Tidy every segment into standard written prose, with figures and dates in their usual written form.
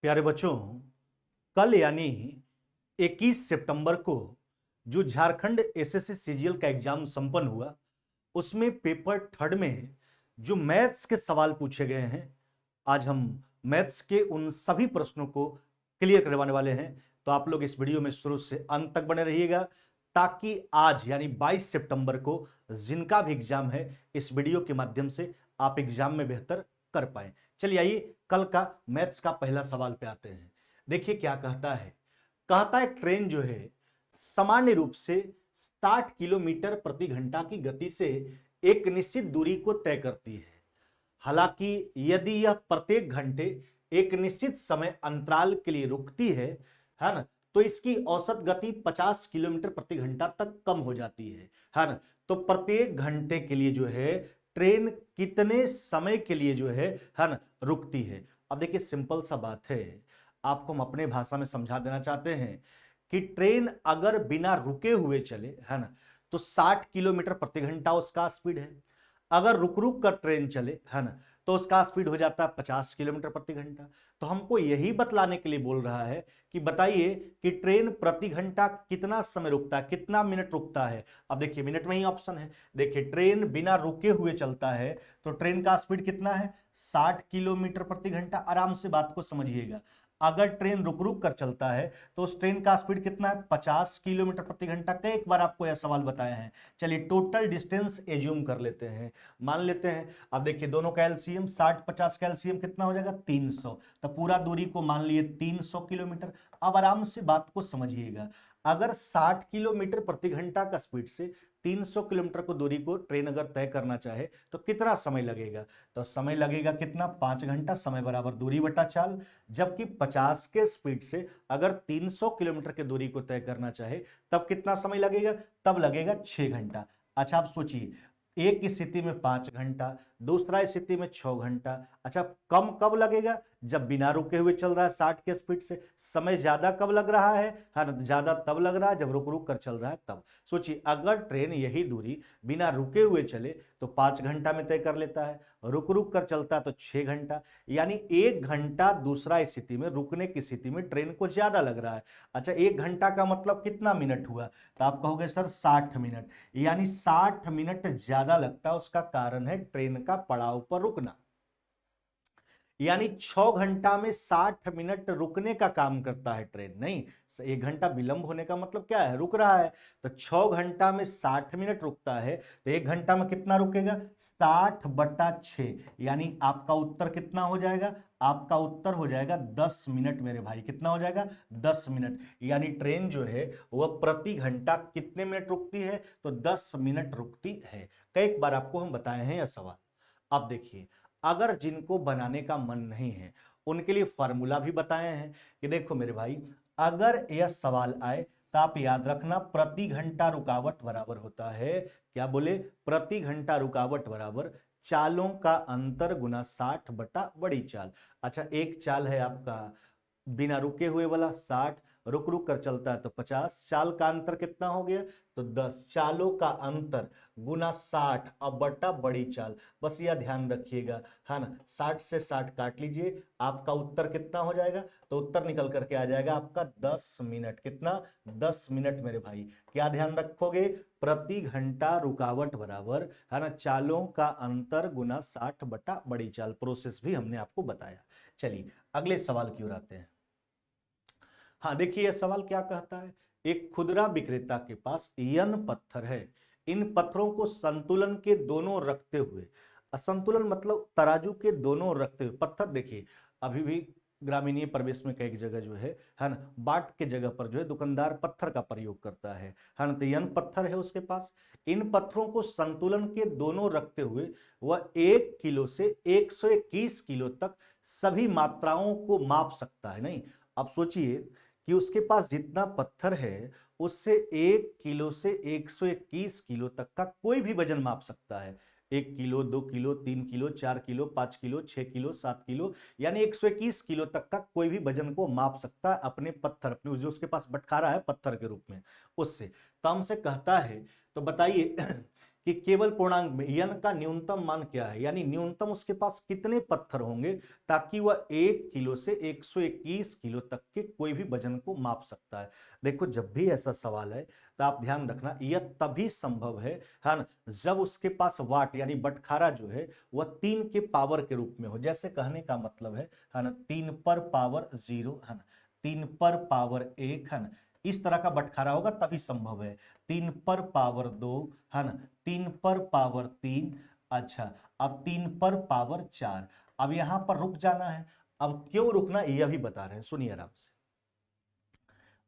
प्यारे बच्चों, कल यानी 21 सितंबर को जो झारखंड एसएससी सीजीएल का एग्जाम संपन्न हुआ, उसमें पेपर थर्ड में जो मैथ्स के सवाल पूछे गए हैं, आज हम मैथ्स के उन सभी प्रश्नों को क्लियर करवाने वाले हैं। तो आप लोग इस वीडियो में शुरू से अंत तक बने रहिएगा, ताकि आज यानी 22 सितंबर को जिनका भी एग्जाम है, इस वीडियो के माध्यम से आप एग्जाम में बेहतर कर पाए। चलिए आइए कल का मैथ्स का पहला सवाल पे आते हैं। देखिए क्या कहता है। कहता है ट्रेन जो है सामान्य रूप से 60 किलोमीटर प्रति घंटा की गति से एक निश्चित दूरी को तय करती है। हालांकि यदि यह प्रत्येक घंटे एक निश्चित समय अंतराल के लिए रुकती है ना, तो इसकी औसत गति 50 किलोमीटर प्रति घंटा तक कम हो जाती है ना। तो प्रत्येक घंटे के लिए जो है ट्रेन कितने समय के लिए जो है ना रुकती है। अब देखिए सिंपल सा बात है, आपको हम अपने भाषा में समझा देना चाहते हैं कि ट्रेन अगर बिना रुके हुए चले है ना, तो 60 किलोमीटर प्रति घंटा उसका स्पीड है। अगर रुक रुक कर ट्रेन चले है ना, तो उसका स्पीड हो जाता है 50 किलोमीटर प्रति घंटा। तो हमको यही बतलाने के लिए बोल रहा है कि बताइए कि ट्रेन प्रति घंटा कितना समय रुकता है, कितना मिनट रुकता है। अब देखिए मिनट में ही ऑप्शन है। देखिए ट्रेन बिना रुके हुए चलता है, तो ट्रेन का स्पीड कितना है, 60 किलोमीटर प्रति घंटा। आराम से बात को समझिएगा। अगर ट्रेन रुक रुक कर चलता है तो उस ट्रेन का स्पीड कितना है, 50 किलोमीटर प्रति घंटा। कई बार आपको यह सवाल बताया है। चलिए टोटल डिस्टेंस एज्यूम कर लेते हैं, मान लेते हैं। अब देखिए दोनों का एलसीएम 60-50 का एलसीएम कितना हो जाएगा, 300। तो पूरा दूरी को मान लिए 300 किलोमीटर। अब आराम से बात को समझिएगा। अगर 60 किलोमीटर प्रति घंटा का स्पीड से 300 किलोमीटर को दूरी को ट्रेन अगर तय करना चाहे तो कितना समय लगेगा, तो समय लगेगा कितना, 5 घंटा। समय बराबर दूरी बटा चाल। जबकि 50 के स्पीड से अगर 300 किलोमीटर की दूरी को तय करना चाहे तब कितना समय लगेगा, तब लगेगा 6 घंटा। अच्छा आप सोचिए, एक स्थिति में 5 घंटा, दूसरा स्थिति में 6 घंटा। अच्छा कम कब लगेगा, जब बिना रुके हुए चल रहा है 60 के स्पीड से। समय ज्यादा कब लग रहा है ना, ज्यादा तब लग रहा है जब रुक रुक कर चल रहा है तब। सोचिए अगर ट्रेन यही दूरी बिना रुके हुए चले तो 5 घंटा में तय कर लेता है, रुक रुक कर चलता है तो 6 घंटा, यानी 1 घंटा दूसरा स्थिति में, रुकने की स्थिति में ट्रेन को ज्यादा लग रहा है। अच्छा 1 घंटा का मतलब कितना मिनट हुआ, तो आप कहोगे सर 60 मिनट, यानी 60 मिनट ज्यादा लगता है। उसका कारण है ट्रेन का पड़ाव पर रुकना। यानी 6 घंटा में 60 मिनट रुकने का काम करता है ट्रेन। नहीं, 1 घंटा विलंब होने का मतलब क्या है, रुक रहा है। तो 6 घंटा में 60 मिनट रुकता है, तो 1 घंटा में कितना रुकेगा, 60/6। यानी आपका उत्तर कितना हो जाएगा, आपका उत्तर हो जाएगा 10 मिनट मेरे भाई। कितना हो जाएगा, 10 मिनट। यानी ट्रेन जो है वह प्रति घंटा कितने मिनट रुकती है, तो 10 मिनट रुकती है। कई बार आपको हम बताए हैं यह सवाल। अब देखिए अगर जिनको बनाने का मन नहीं है उनके लिए फॉर्मूला भी बताए हैं कि देखो मेरे भाई, अगर यह सवाल आए तो आप याद रखना, प्रति घंटा रुकावट बराबर होता है, क्या बोले, प्रति घंटा रुकावट बराबर चालों का अंतर गुना 60 बटा बड़ी चाल। अच्छा एक चाल है आपका बिना रुके हुए वाला 60, रुक रुक कर चलता है तो 50। चाल का अंतर कितना हो गया, तो 10। चालों का अंतर गुना 60 अब बटा बड़ी चाल। बस यह ध्यान रखिएगा है ना, 60 से 60 काट लीजिए, आपका उत्तर कितना हो जाएगा, तो उत्तर निकल करके आ जाएगा आपका 10 मिनट। कितना, 10 मिनट मेरे भाई। क्या ध्यान रखोगे, प्रति घंटा रुकावट बराबर है ना चालों का अंतर गुना 60 बटा बड़ी चाल। प्रोसेस भी हमने आपको बताया। चलिए अगले सवाल की ओर आते हैं। हाँ देखिए यह सवाल क्या कहता है। एक खुदरा विक्रेता के पास n पत्थर है। इन पत्थरों को संतुलन के दोनों रखते हुए, असंतुलन मतलब तराजू के दोनों रखते हुए, पत्थर देखिए अभी भी ग्रामीणीय परिवेश में कई जगह जो है ना, बाट के जगह पर जो है दुकानदार पत्थर का प्रयोग करता है ना। तो n पत्थर है उसके पास। इन पत्थरों को संतुलन के दोनों रखते हुए वह 1 किलो से 121 किलो तक सभी मात्राओं को माप सकता है। नहीं, अब सोचिए कि उसके पास जितना पत्थर है उससे 1 किलो से 121 किलो तक का कोई भी वजन माप सकता है। 1 kilo, 2 kilo, 3 kilo, 4 kilo, 5 kilo, 6 kilo, 7 kilo, यानी 121 किलो तक का कोई भी वजन को माप सकता है अपने पत्थर, अपने जो उसके पास बटखारा है पत्थर के रूप में, उससे। तो हमसे कहता है, तो बताइए कि केवल पूर्णांक में n का न्यूनतम मान क्या है, यानी न्यूनतम उसके पास कितने पत्थर होंगे ताकि वह 1 किलो से 121 किलो तक के कोई भी वजन को माप सकता है। देखो जब भी ऐसा सवाल है तो आप ध्यान रखना, यह तभी संभव है ना, जब उसके पास वाट यानी बटखारा जो है वह 3 के पावर के रूप में हो। जैसे कहने का मतलब है ना, 3 पर पावर 0 है ना, 3 पर पावर 1 है ना, इस तरह का बटखारा होगा तभी संभव है। 3 पर पावर 2 है ना, 3 पर पावर 3, अच्छा अब 3 पर पावर 4। अब यहां पर रुक जाना है। अब क्यों रुकना यह भी बता रहे हैं, सुनिए आराम से।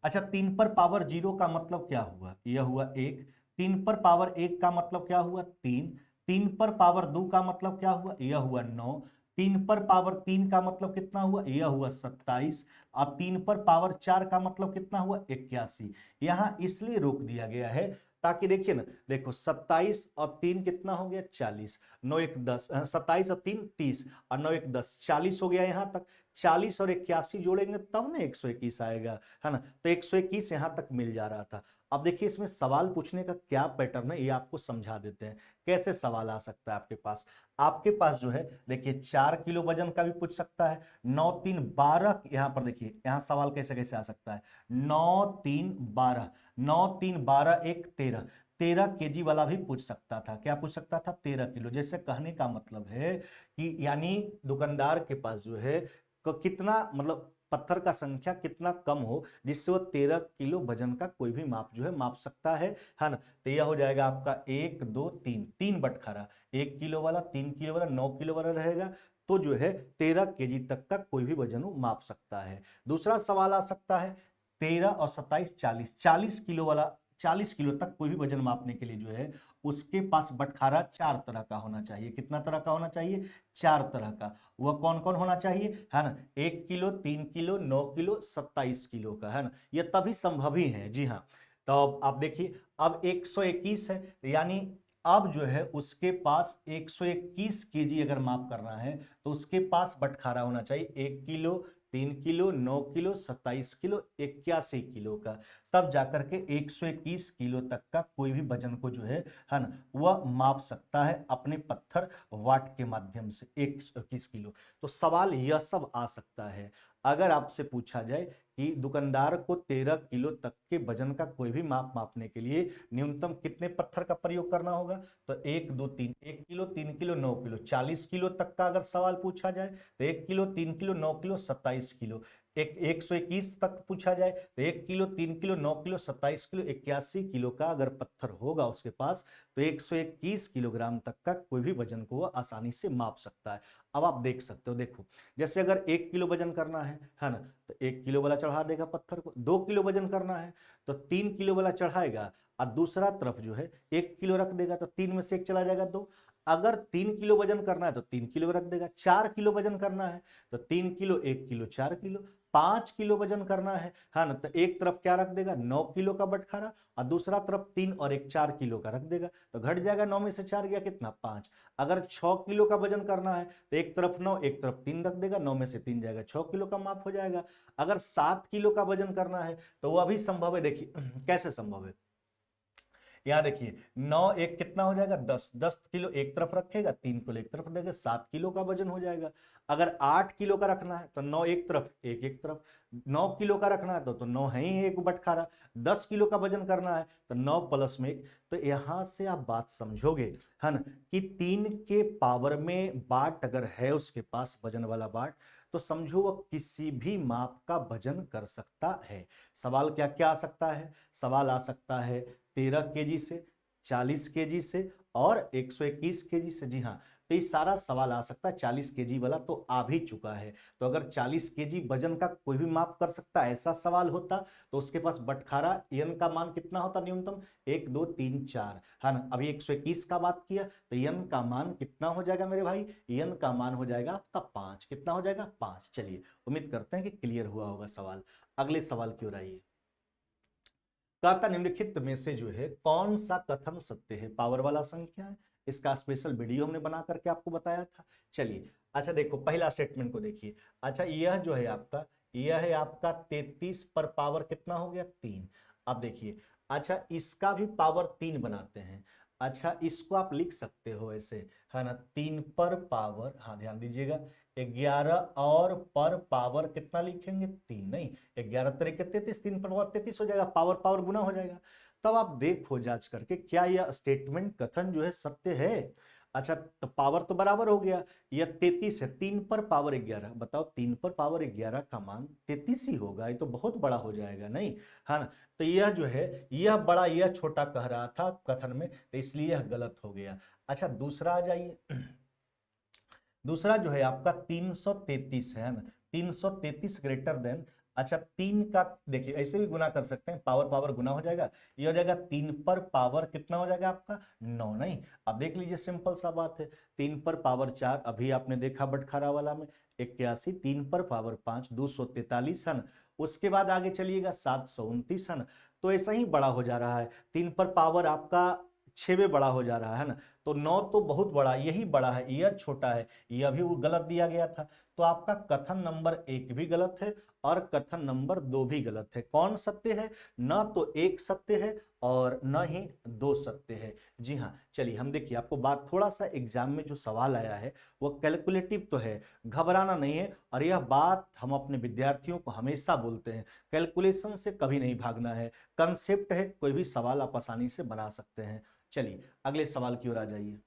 अच्छा 3 पर पावर 0 का मतलब क्या हुआ, यह हुआ 1। 3 पर पावर 1 का मतलब क्या हुआ 3। 3 पर पावर 2 का मतलब क्या हुआ, यह हुआ 9। 3 पर पावर 3 का मतलब कितना हुआ, यह हुआ 27। अब 3 पर पावर 4 का मतलब कितना हुआ 81। यहां इसलिए रोक दिया गया है ताकि देखिए ना, देखो 27 और 3 कितना हो गया 40, 9 1 10, 27 और 3 30 और 9 1 10, 40 हो गया यहां तक। 40 और 81 जोड़ेंगे तब ना 121 आएगा, है ना, तो 121 यहां तक मिल जा रहा था। अब देखिए इसमें सवाल पूछने का क्या पैटर्न है ये आपको समझा देते हैं, कैसे सवाल आ सकता है आपके पास जो है देखिए 4 किलो वजन का भी पूछ सकता है। 9 3 12, यहां पर देखिए यहां सवाल कैसे कैसे आ सकता है, 9 3 12, 9 3 12 1 13, 13 केजी वाला भी पूछ सकता था। क्या पूछ सकता था, 13 किलो। जैसे कहने का मतलब है कि यानी दुकानदार के पास जो है कितना मतलब पत्थर का संख्या कितना कम हो जिससे वो 13 किलो वजन का कोई भी माप जो है माप सकता है ना। तो यह हो जाएगा आपका 1 2 3, 3 बटखरा, 1 किलो वाला, 3 किलो वाला, 9 किलो वाला रहेगा, तो जो है 13 केजी तक का कोई भी वजन वो माप सकता है। दूसरा सवाल आ सकता है 13 और 27 40, 40 किलो वाला, 40 किलो तक कोई भी वजन मापने के लिए जो है उसके पास बटखारा 4 तरह का होना चाहिए। कितना तरह का होना चाहिए, 4 तरह का। वह कौन कौन होना चाहिए, है ना, 1 किलो, 3 किलो, 9 किलो, 27 किलो का, है ना, यह तभी संभव ही है। जी हाँ, तो अब आप देखिए अब 121 है, यानी अब जो है उसके पास 121 केजी अगर माप करना है तो उसके पास बटखारा होना चाहिए 1 kilo, 3 kilo, 9 kilo, 27 kilo, 81 kilo का। तब जाकर के 121 किलो तक का कोई भी वजन को जो है ना, वह माप सकता है अपने पत्थर वाट के माध्यम से 121 किलो। तो सवाल यह सब आ सकता है अगर आपसे पूछा जाए कि दुकानदार को 13 किलो तक के वजन का कोई भी माप मापने के लिए न्यूनतम कितने पत्थर का प्रयोग करना होगा, तो 1 2 3, 1 किलो, 3 किलो, 9 किलो, 40 किलो तक का अगर सवाल पूछा जाए तो 1 किलो, 3 किलो, 9 किलो, 27 किलो। 121 तक पूछा जाए तो 1 kilo, 3 kilo, 9 kilo, 27 kilo, 81 kilo का अगर पत्थर होगा उसके पास तो 121 किलोग्राम तक का कोई भी वजन को वह आसानी से माप सकता है। अब आप देख सकते हो, देखो जैसे अगर 1 किलो वजन करना है ना, तो 1 किलो वाला चढ़ा देगा पत्थर को। 2 किलो वजन करना है तो 3 किलो वाला चढ़ाएगा और दूसरा तरफ जो है 1 किलो रख देगा, तो 3 में से 1 चला जाएगा 2। अगर 3 किलो वजन करना है तो 3 किलो रख देगा। 4 किलो वजन करना है तो 3 किलो, 1 किलो, 4 किलो। 5 किलो वजन करना है ना, तो एक तरफ क्या रख देगा 9 किलो का बटखारा और दूसरा तरफ 3 और 1 4 किलो का रख देगा, तो घट जाएगा 9 में से 4 गया कितना 5। अगर 6 किलो का वजन करना है तो एक तरफ 9 एक तरफ 3 रख देगा, 9 में से 3 जाएगा, 6 किलो का माप हो जाएगा। अगर 7 किलो का वजन करना है तो वह भी संभव है। देखिए कैसे संभव है, यहां देखिए 9 1 कितना हो जाएगा 10, 10 किलो एक तरफ रखेगा, 3 किलो एक तरफ रखेगा, 7 किलो का वजन हो जाएगा। अगर 8 किलो का रखना है तो 9 एक तरफ, एक एक तरफ। 9 किलो का रखना है तो 9 है ही एक बटखारा। 10 किलो का वजन करना है तो 9 प्लस में 1। तो यहां से आप बात समझोगे, है ना, कि 3 के पावर में बाट अगर है उसके पास वजन वाला बाट, तो समझो वो किसी भी माप का वजन कर सकता है। सवाल क्या क्या आ सकता है, सवाल आ सकता है 13 केजी से, 40 केजी से और 121 केजी से। जी हाँ, तो ये सारा सवाल आ सकता है। 40 केजी वाला तो आ भी चुका है, तो अगर 40 केजी वजन का कोई भी माप कर सकता है ऐसा सवाल होता तो उसके पास बटखारा एन का मान कितना होता न्यूनतम 1 2 3 4, है ना। अभी 121 का बात किया तो एन का मान कितना हो जाएगा मेरे भाई, एन का मान हो जाएगा आपका 5। कितना हो जाएगा 5। चलिए उम्मीद करते हैं कि क्लियर हुआ होगा सवाल। अगले सवाल की ओर आइए। कहता निम्नलिखित में से जो है कौन सा कथन सत्य है, पावर वाला संख्या है, इसका स्पेशल वीडियो हमने बना करके आपको बताया था। चलिए अच्छा देखो पहला स्टेटमेंट को देखिए। अच्छा यह जो है आपका, यह है आपका 33 पर पावर कितना हो गया 3। अब देखिए अच्छा इसका भी पावर 3 बनाते हैं। अच्छा, इसको आप लिख सकते हो ऐसे, है ना, 3 पर पावर, हाँ ध्यान दीजिएगा, 11 और पर पावर कितना लिखेंगे 3, नहीं 11 तरीके 33, 3 पर पावर 33 हो जाएगा, पावर पावर गुना हो जाएगा। तब आप देखो जांच करके क्या यह स्टेटमेंट कथन जो है सत्य है। अच्छा, तो पावर तो बराबर हो गया, यह 33 है, 3 पर पावर 11, बताओ 3 पर पावर 11 का मान 33 ही होगा, ये तो बहुत बड़ा हो जाएगा नहीं, है ना। तो यह जो है, यह बड़ा यह छोटा कह रहा था कथन में, तो इसलिए यह गलत हो गया। अच्छा, दूसरा आ जाइए। दूसरा जो है आपका 333 है ना, 333 ग्रेटर देन, अच्छा 3 का देखिए ऐसे भी गुना कर सकते हैं, पावर पावर गुना हो जाएगा, ये हो जाएगा 3 पर पावर कितना हो जाएगा आपका 9, नहीं। अब देख लीजिए सिंपल सा बात है, 3 पर पावर 4 अभी आपने देखा बटखरा वाला में 81, 3 पर पावर 5 243 है ना, उसके बाद आगे चलिएगा 729 है ना, तो ऐसा ही बड़ा हो जा रहा है, 3 पर पावर आपका 6 में बड़ा हो जा रहा है ना, तो 9 तो बहुत बड़ा, यही बड़ा है, यह छोटा है, यह भी गलत दिया गया था। तो आपका कथन नंबर 1 भी गलत है और कथन नंबर 2 भी गलत है। कौन सत्य है? ना तो 1 सत्य है और न ही 2 सत्य है। जी हाँ, चलिए हम देखिए, आपको बात थोड़ा सा एग्जाम में जो सवाल आया है वो कैलकुलेटिव तो है, घबराना नहीं है, और यह बात हम अपने विद्यार्थियों को हमेशा बोलते हैं, कैलकुलेशन से कभी नहीं भागना है, कंसेप्ट है, कोई भी सवाल आप आसानी से बना सकते हैं। चलिए अगले सवाल की ओर आ जाइए।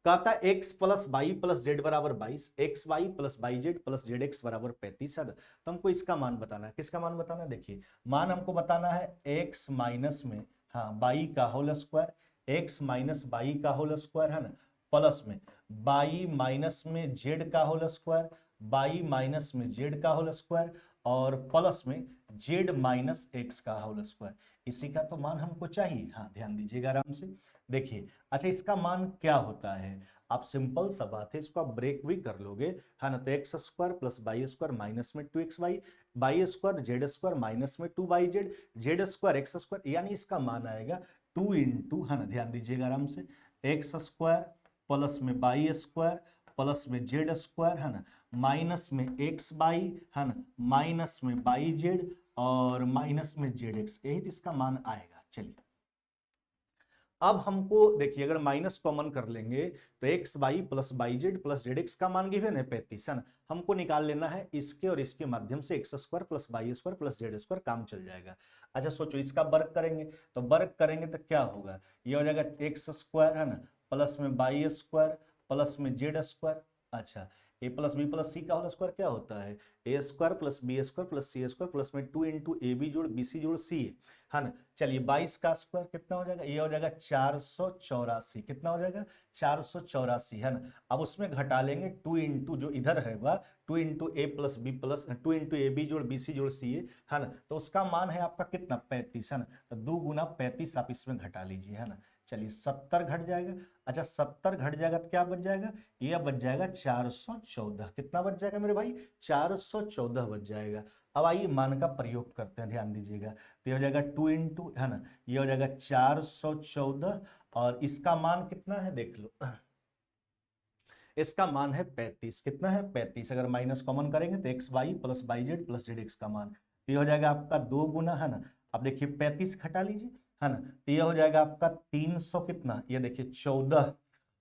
कहता है x plus y plus z बराबर 22, x y plus y z plus z x बराबर 35 है। तो हमको इसका मान बताना है, किसका मान बताना है, देखिए मान हमको बताना है एक्स माइनस में, हाँ वाई का whole square, x minus y का होल स्क्वायर है ना, प्लस में वाई माइनस में जेड का होल स्क्वायर, वाई माइनस में जेड का होल स्क्वायर, और प्लस में जेड माइनस एक्स का होल स्क्वायर। इसी का तो मान हमको चाहिए, हाँ ध्यान दीजिएगा आराम से देखिए। अच्छा, इसका मान क्या होता है, आप सिंपल सा बात है, इसको आप ब्रेक भी कर लोगे, है ना, तो x square plus y square minus में 2x y, y square z square minus में 2y z, z square x square, यानी इसका मान आएगा 2 इंटू, है ना, ध्यान दीजिएगा आराम से, एक्स स्क्वायर प्लस में वाई स्क्वायर प्लस में जेड स्क्वायर, है ना, माइनस में एक्स वाई, है ना, माइनस में वाई जेड और माइनस में जेड एक्स, यही तो इसका मान आएगा। चलिए अब हमको देखिए, अगर माइनस कॉमन कर लेंगे तो x y plus y z plus z x का मान गिवन है 35, है ना, हमको निकाल लेना है इसके और इसके माध्यम से x square plus y square plus z square, काम चल जाएगा। अच्छा सोचो, इसका वर्ग करेंगे, तो वर्ग करेंगे तो क्या होगा, ये हो जाएगा एक्स स्क्वायर, है ना, प्लस में वाई स्क्वायर प्लस में जेड स्क्वायर। अच्छा, a plus b plus c का होल स्क्वायर क्या होता है, a square plus b square plus c square plus में 2 इंटू ए बी जोड़ बी सी जोड़ सी, है ना। चलिए 22 का स्क्वायर कितना हो जाएगा, ये हो जाएगा 484, कितना हो जाएगा 484, है ना। अब उसमें घटा लेंगे 2 इंटू जो इधर है 2 into a plus b plus 2 into a b जोड़ बी सी जोड़ सी, है ना, तो उसका मान है आपका कितना 35, है ना, तो 2 गुना 35 आप इसमें घटा लीजिए, है ना। चलिए 70 घट जाएगा, अच्छा 70 घट जाएगा तो क्या बच जाएगा, यह बच जाएगा 414, कितना बच जाएगा मेरे भाई 414 बच जाएगा। अब आइए मान का प्रयोग करते हैं, ध्यान दीजिएगा, तो ये हो जाएगा 2 इंटू, है ना, ये हो जाएगा 414 और इसका मान कितना है देख लो, इसका मान है 35, कितना है 35, अगर माइनस कॉमन करेंगे तो x y plus y z plus z x का मान, तो ये हो जाएगा आपका 2 गुना, है ना, अब देखिए 35 घटा लीजिए, है ना, तो ये हो जाएगा आपका 300 कितना, ये देखिए 14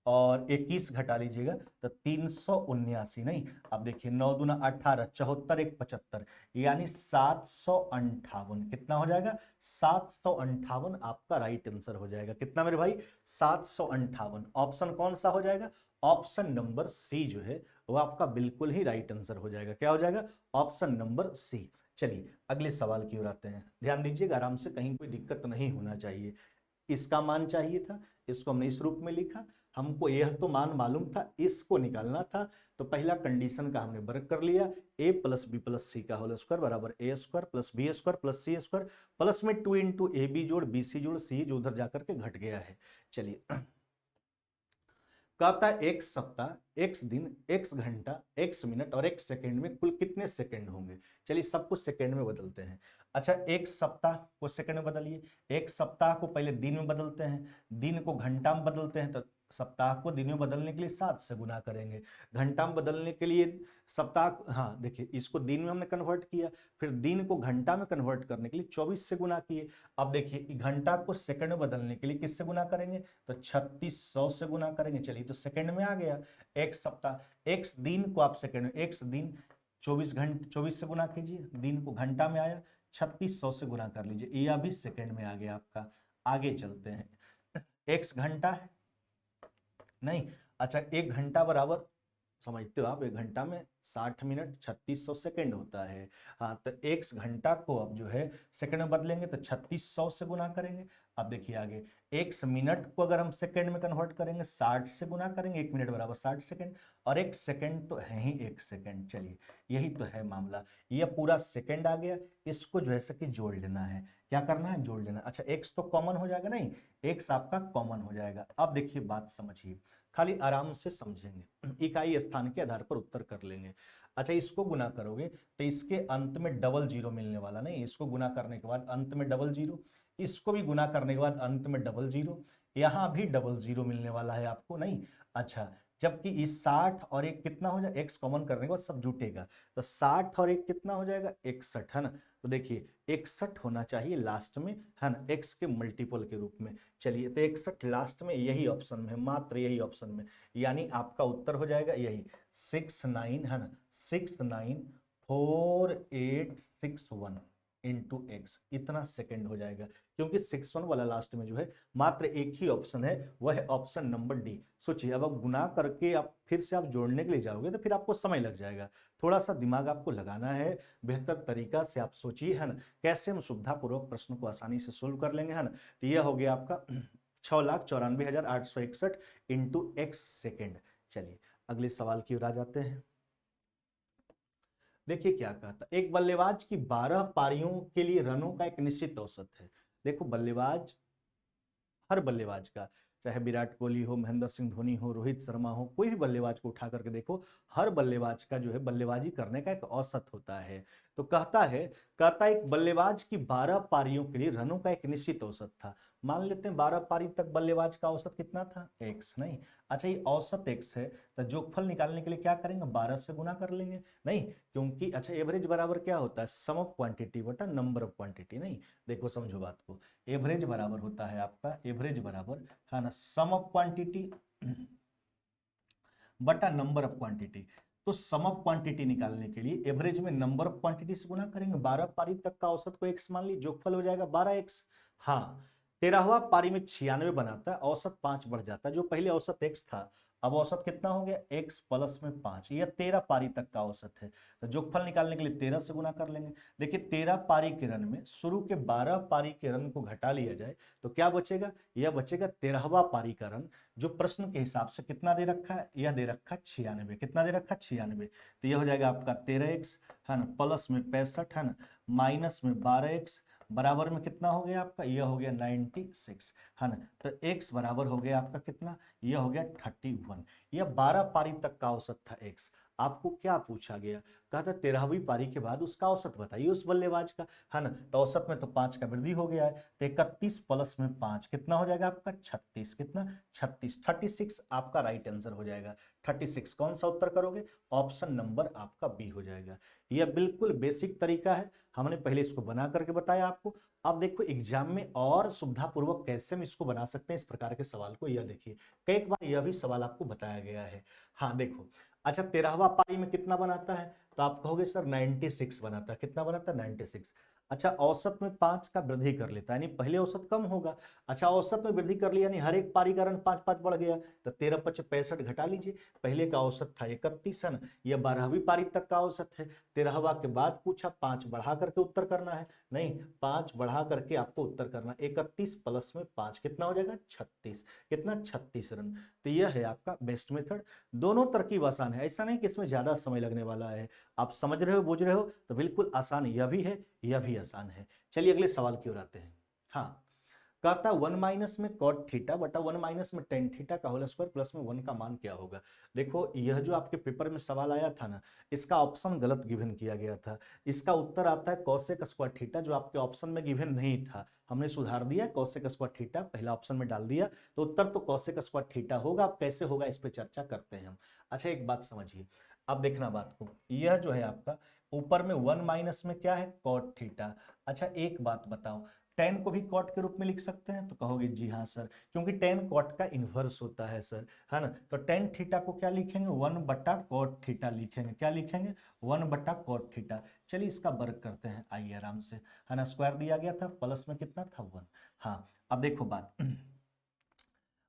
और 21 घटा लीजिएगा तो 379, नहीं, अब देखिए 9 दूना 18, 74 एक 75, यानी 758, कितना हो जाएगा 758 आपका राइट आंसर हो जाएगा, कितना मेरे भाई 758। ऑप्शन कौन सा हो जाएगा, ऑप्शन नंबर सी जो है वो आपका बिल्कुल ही राइट आंसर हो जाएगा, क्या हो जाएगा ऑप्शन नंबर सी। चलिए अगले सवाल की ओर आते हैं, ध्यान दीजिएगा आराम से, कहीं कोई दिक्कत नहीं होना चाहिए। इसका मान चाहिए था, इसको हमने इस रूप में लिखा, हमको यह तो मान मालूम था, इसको निकालना था, तो पहला कंडीशन का हमने वर्ग कर लिया, a plus b plus c का होल स्क्वायर बराबर a square plus b square plus c square plus में 2 इंटू ए बी जोड़ बी सी जोड़ सी, जो उधर जाकर के घट गया है। चलिए कहता है एक सप्ताह, एक्स दिन, एक्स घंटा, एक्स मिनट और एक्स सेकंड में कुल कितने सेकंड होंगे। चलिए सब कुछ सेकंड में बदलते हैं। अच्छा, एक सप्ताह को सेकंड में बदलिए, एक सप्ताह को पहले दिन में बदलते हैं, दिन को घंटा में बदलते हैं, तो सप्ताह को दिन में बदलने के लिए 7 से गुना करेंगे, घंटा में बदलने के लिए सप्ताह, हाँ देखिए इसको दिन में हमने कन्वर्ट किया, फिर दिन को घंटा में कन्वर्ट करने के लिए 24 से गुना किए। अब देखिए घंटा को सेकंड में बदलने के लिए किससे गुना करेंगे, तो 3600 से गुना करेंगे। चलिए तो सेकंड में आ गया एक सप्ताह, एक दिन को आप सेकंड में, एक दिन 24 घंटे 24 से गुना कीजिए, दिन को घंटा में आया 3600 से गुना कर लीजिए, यह भी सेकंड में आ गया आपका। आगे चलते हैं, एक्स घंटा है नहीं, अच्छा एक घंटा बराबर समझते हो आप, एक घंटा में 60 मिनट 3600 सेकंड होता है। हाँ तो एक्स घंटा को अब जो है सेकंड में बदलेंगे तो 3600 से गुना करेंगे। अब देखिए आगे, एक्स मिनट को अगर हम सेकंड में कन्वर्ट करेंगे 60 से गुना करेंगे, एक मिनट बराबर 60 सेकंड, और एक सेकंड तो है ही एक सेकंड। चलिए यही तो है मामला, यह पूरा सेकंड आ गया, इसको जो है सके जोड़ लेना है। क्या करना है, जोड़ लेना। अच्छा एक्स तो कॉमन हो जाएगा, नहीं एक्स आपका कॉमन हो जाएगा। अब देखिए बात समझिए, खाली आराम से समझेंगे, इकाई स्थान के आधार पर उत्तर कर लेंगे। अच्छा इसको गुना करोगे तो इसके अंत में डबल जीरो मिलने वाला, नहीं इसको गुना करने के बाद अंत में डबल जीरो, इसको भी गुना करने के बाद अंत में डबल जीरो, यहां भी डबल जीरो मिलने वाला है आपको, नहीं। अच्छा जबकि इस 60 और एक कितना हो जाए, एक्स कॉमन करने के बाद सब जुटेगा, तो 60 और एक कितना हो जाएगा 61, है ना। तो देखिए 61 होना चाहिए लास्ट में, है ना, एक्स के मल्टीपल के रूप में। चलिए तो 61 लास्ट में, यही ऑप्शन में, मात्र यही ऑप्शन में, यानी आपका उत्तर हो जाएगा यही 69, है ना, 694861 इंटू एक्स, इतना सेकंड हो जाएगा, क्योंकि 61 वाला लास्ट में जो है मात्र एक ही ऑप्शन है, वह है ऑप्शन नंबर डी। सोचिए अब आप गुना करके आप फिर से आप जोड़ने के लिए जाओगे तो फिर आपको समय लग जाएगा, थोड़ा सा दिमाग आपको लगाना है, बेहतर तरीका से आप सोचिए, है ना, कैसे हम सुविधापूर्वक प्रश्न को आसानी से सोल्व कर लेंगे, है ना। तो यह हो गया आपका 6,94,861 इंटू एक्स सेकेंड। चलिए अगले सवाल की ओर आ जाते हैं। देखिए क्या कहता, एक बल्लेबाज की 12 पारियों के लिए रनों का एक निश्चित औसत है। देखो बल्लेबाज, हर बल्लेबाज का, चाहे विराट कोहली हो, महेंद्र सिंह धोनी हो, रोहित शर्मा हो, कोई भी बल्लेबाज को उठा करके देखो, हर बल्लेबाज का जो है बल्लेबाजी करने का एक औसत होता है। तो कहता है एक बल्लेबाज की 12 पारियों के लिए रनों का एक निश्चित औसत था। मान लेते हैं 12 पारी तक बल्लेबाज का औसत कितना था, एक्स, नहीं। अच्छा ये औसत एक्स है, तो जोगफल निकालने के लिए क्या करेंगे, 12 से गुना कर लेंगे, नहीं क्योंकि अच्छा एवरेज बराबर क्या होता है, सम ऑफ क्वांटिटी बटा नंबर ऑफ क्वांटिटी, नहीं। देखो समझो बात को, एवरेज बराबर होता है आपका, एवरेज बराबर है ना सम ऑफ क्वांटिटी बटा नंबर ऑफ क्वांटिटी। तो सम ऑफ क्वांटिटी निकालने के लिए एवरेज में नंबर ऑफ क्वांटिटी से गुना करेंगे, 12 पारी तक का औसत को एक्स मान ली, जोगफल हो जाएगा 12x। हाँ 13वां पारी में 96 बनाता है, औसत 5 बढ़ जाता है, जो पहले औसत x था अब औसत कितना हो गया, x प्लस में 5, यह 13 पारी तक का औसत है। तो जोगफल निकालने के लिए 13 से गुना कर लेंगे। देखिए 13 पारी के रन में शुरू के 12 पारी के रन को घटा लिया जाए तो क्या बचेगा, यह बचेगा 13वां पारी का रन, जो प्रश्न के हिसाब से कितना दे रखा है, यह दे रखा 96, कितना दे रखा 96। तो यह हो जाएगा आपका 13x, है ना, प्लस में 65, है ना, माइनस में 12x, बराबर में कितना हो गया आपका, यह हो गया 96, है ना। तो x बराबर हो गया आपका कितना, यह हो गया 31। यह 12 पारी तक का औसत था x। आपको क्या पूछा गया, कहा था 13वीं पारी के बाद उसका औसत बताइए उस बल्लेबाज का, है ना। तो औसत में तो 5 का वृद्धि हो गया है, तो 31 प्लस में 5 कितना हो जाएगा आपका 36, कितना 36, 36 आपका राइट आंसर हो जाएगा। 36 कौन सा उत्तर करोगे, ऑप्शन नंबर आपका बी हो जाएगा। यह बिल्कुल बेसिक तरीका है, हमने पहले इसको बना करके बताया आपको। अब देखो एग्जाम में और सुविधापूर्वक कैसे हम इसको बना सकते हैं इस प्रकार के सवाल को, यह देखिए कई बार यह भी सवाल आपको बताया गया है। हाँ देखो, अच्छा 13वां पारी में कितना बनाता है, तो आप कहोगे सर 96 बनाता है, कितना बनाता है 96। अच्छा औसत में 5 का वृद्धि कर लेता है, यानी पहले औसत कम होगा। अच्छा औसत में वृद्धि कर लिया, यानी हर एक पारी का रन 5-5 बढ़ गया, तो 13 × 5 = 65 घटा लीजिए, पहले का औसत था 31, है ना, यह 12वीं पारी तक का औसत है। 13वां के बाद पूछा 5 बढ़ा करके उत्तर करना है, नहीं 5 बढ़ा करके आपको उत्तर करना, 31 प्लस में 5 कितना हो जाएगा 36, कितना 36 रन। तो यह है आपका बेस्ट मेथड। दोनों तरकीब आसान है, ऐसा नहीं कि इसमें ज्यादा समय लगने वाला है, आप समझ रहे हो बुझ रहे हो तो बिल्कुल आसान यह भी है, यह भी आसान है। चलिए अगले सवाल की ओर आते हैं। हाँ कहता 1 माइनस में कॉट थीटा बटा 1 माइनस में टेन थीटा का होल स्क्वायर प्लस में 1 का मान क्या होगा। देखो यह जो आपके पेपर में सवाल आया था ना, इसका ऑप्शन गलत गिवन किया गया था। इसका उत्तर आता है कोसेक स्क्वायर थीटा, जो आपके ऑप्शन में गिवन नहीं था, हमने सुधार दिया, कोसेक स्क्वायर थीटा पहला ऑप्शन में डाल दिया, तो उत्तर तो कोसेक स्क्वायर थीटा होगा। अब कैसे होगा इस पर चर्चा करते हैं हम। अच्छा एक बात समझिए, अब देखना बात को, यह जो है आपका ऊपर में 1 माइनस में क्या है कॉट थीटा। अच्छा एक बात बताओ, टेन को भी कॉट के रूप में लिख सकते हैं, तो कहोगे जी हाँ सर, क्योंकि टेन कॉट का इन्वर्स होता है सर, है ना। तो टेन थीटा को क्या लिखेंगे 1 बटा कॉट थीटा लिखेंगे, क्या लिखेंगे 1 बटा कॉट थीटा। चलिए इसका वर्ग करते हैं, आइए आराम से, है ना। स्क्वायर दिया गया था, प्लस में कितना था 1। हाँ अब देखो बात,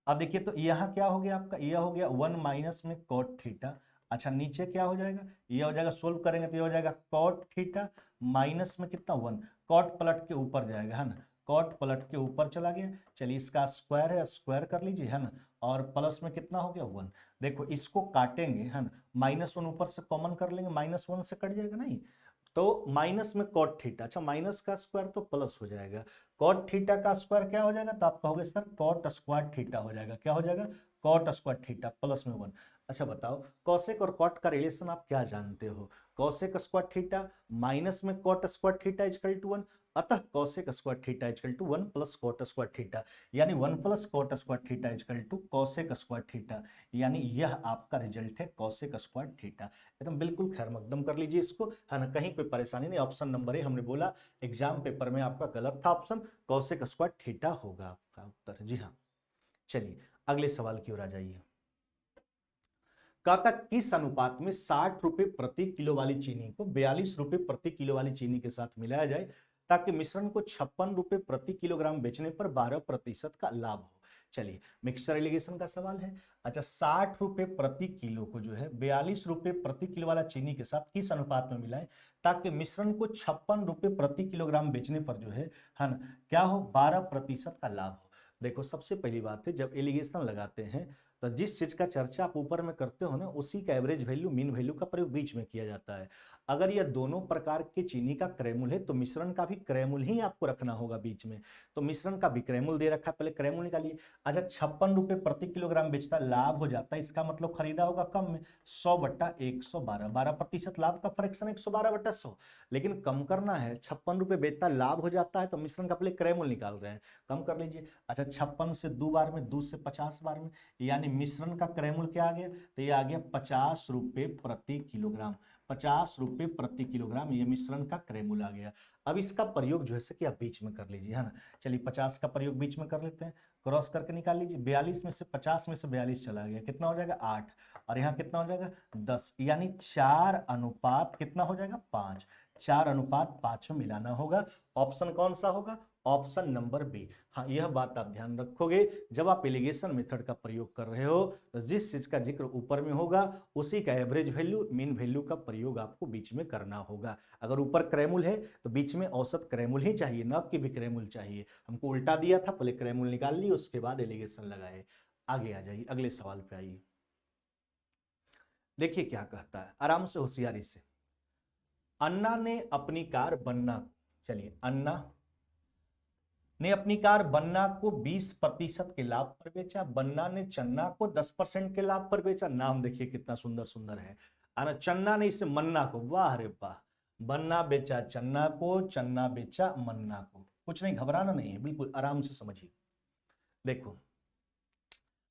अब देखिए तो यहाँ क्या हो गया आपका, यह हो गया 1 माइनस में कॉट थीटा। अच्छा नीचे क्या हो जाएगा, यह हो जाएगा, सोल्व करेंगे तो यह हो जाएगा कॉट थीटा माइनस में कितना 1, कॉट पलट के ऊपर जाएगा, है ना, कॉट पलट के ऊपर चला गया। चलिए इसका स्क्वायर है, स्क्वायर कर लीजिए, है ना, और प्लस में कितना हो गया 1। देखो इसको काटेंगे, है ना, -1 ऊपर से कॉमन कर लेंगे, -1 से कट जाएगा नहीं, तो माइनस में कॉट थीटा, अच्छा माइनस का स्क्वायर तो प्लस हो जाएगा, कॉट थीटा का स्क्वायर क्या हो जाएगा, तो आप कहोगे सर कॉट स्क्वायर थीटा हो जाएगा, क्या हो जाएगा कॉट स्क्वायर थीटा प्लस में 1। अच्छा बताओ कॉसेक और कॉट का रिलेशन आप क्या जानते हो, कॉसेक स्क्वायर थीटा माइनस में cot square theta equal to 1, अतः cosec square theta equal to 1 plus cot square theta, यानी 1 plus cot square theta equal to cosec square theta, यानी यह आपका रिजल्ट है कॉसेक स्क्वायर थीटा। एकदम बिल्कुल खैर मकदम कर लीजिए इसको, है ना, कहीं कोई परेशानी नहीं। ऑप्शन नंबर ए हमने बोला एग्जाम पेपर में आपका गलत था ऑप्शन, कॉसेक स्क्वायर थीटा होगा आपका उत्तर, जी हाँ। चलिए अगले सवाल की ओर आ जाइए। कहता किस अनुपात में 60 रुपए प्रति किलो वाली चीनी को 42 रुपए प्रति किलो वाली चीनी के साथ मिलाया जाए ताकि मिश्रण को 56 रुपए प्रति किलोग्राम बेचने पर 12% का लाभ हो। चलिए मिक्सचर एलिगेशन का सवाल है। अच्छा 60 रुपए प्रति किलो को जो है 42 रुपए प्रति किलो वाला चीनी के साथ किस अनुपात में मिलाएं ताकि मिश्रण को 56 रुपए प्रति किलोग्राम बेचने पर जो है ना क्या हो 12% का लाभ हो। देखो सबसे पहली बात है, जब एलिगेशन लगाते हैं तो जिस चीज का चर्चा आप ऊपर में करते हो ना, उसी का एवरेज वैल्यू मीन वैल्यू का प्रयोग बीच में किया जाता है। अगर यह दोनों प्रकार के चीनी का क्रयमूल है तो मिश्रण का भी क्रयमूल ही आपको रखना होगा बीच में, तो मिश्रण का भी क्रयमूल दे रखा है, पहले क्रयमूल निकालिए। अच्छा 56 रुपए प्रति किलोग्राम बेचता लाभ हो जाता है, इसका मतलब खरीदा होगा कम में 100 बट्टा 112, 12% लाभ का फ्रैक्शन 112 बट्टा 100, लेकिन कम करना है 56 रुपए बेचता लाभ हो जाता है तो मिश्रण का पहले क्रयमूल निकाल रहे हैं, कम कर लीजिए। अच्छा 56 से 2 बार में, 2 से 50 बार में, यानी मिश्रण का क्रयमूल क्या आ गया, तो ये आ गया 50 रुपए प्रति किलोग्राम, 50 रुपए प्रति किलोग्राम, ये मिश्रण का क्रयमूल आ गया। अब इसका प्रयोग जो है कि आप बीच में कर लीजिए, है ना। चलिए 50 का प्रयोग बीच में कर लेते हैं, क्रॉस करके निकाल लीजिए, 42 में से 50 में से 42 चला गया, कितना हो जाएगा 8, और यहाँ कितना हो जाएगा 10, यानी 4 अनुपात कितना हो जाएगा 5, 4 अनुपात 5 में मिलाना होगा। ऑप्शन कौन सा होगा, ऑप्शन नंबर बी। हाँ यह बात आप ध्यान रखोगे, जब आप एलिगेशन मेथड का प्रयोग कर रहे हो तो जिस चीज का जिक्र ऊपर में होगा उसी का एवरेज वैल्यू मीन वैल्यू का प्रयोग आपको बीच में करना होगा। अगर ऊपर क्रयमूल है तो बीच में औसत क्रयमूल ही चाहिए, न कि विक्रयमूल चाहिए। हमको उल्टा दिया था, पहले क्रयमूल निकाल लिए उसके बाद एलिगेशन लगाए। आगे आ जाइए, अगले सवाल पे आइए। देखिए क्या कहता है, आराम से होशियारी से। अन्ना ने अपनी कार बन्ना, चलिए अन्ना ने अपनी कार बन्ना को 20% के लाभ पर बेचा, बन्ना ने चन्ना को 10% के लाभ पर बेचा। नाम देखिए कितना सुंदर सुंदर है, चन्ना ने इसे मन्ना को, वाह रे वाह, बन्ना बेचा चन्ना को, चन्ना बेचा मन्ना को। कुछ नहीं, घबराना नहीं है, बिल्कुल आराम से समझिए। देखो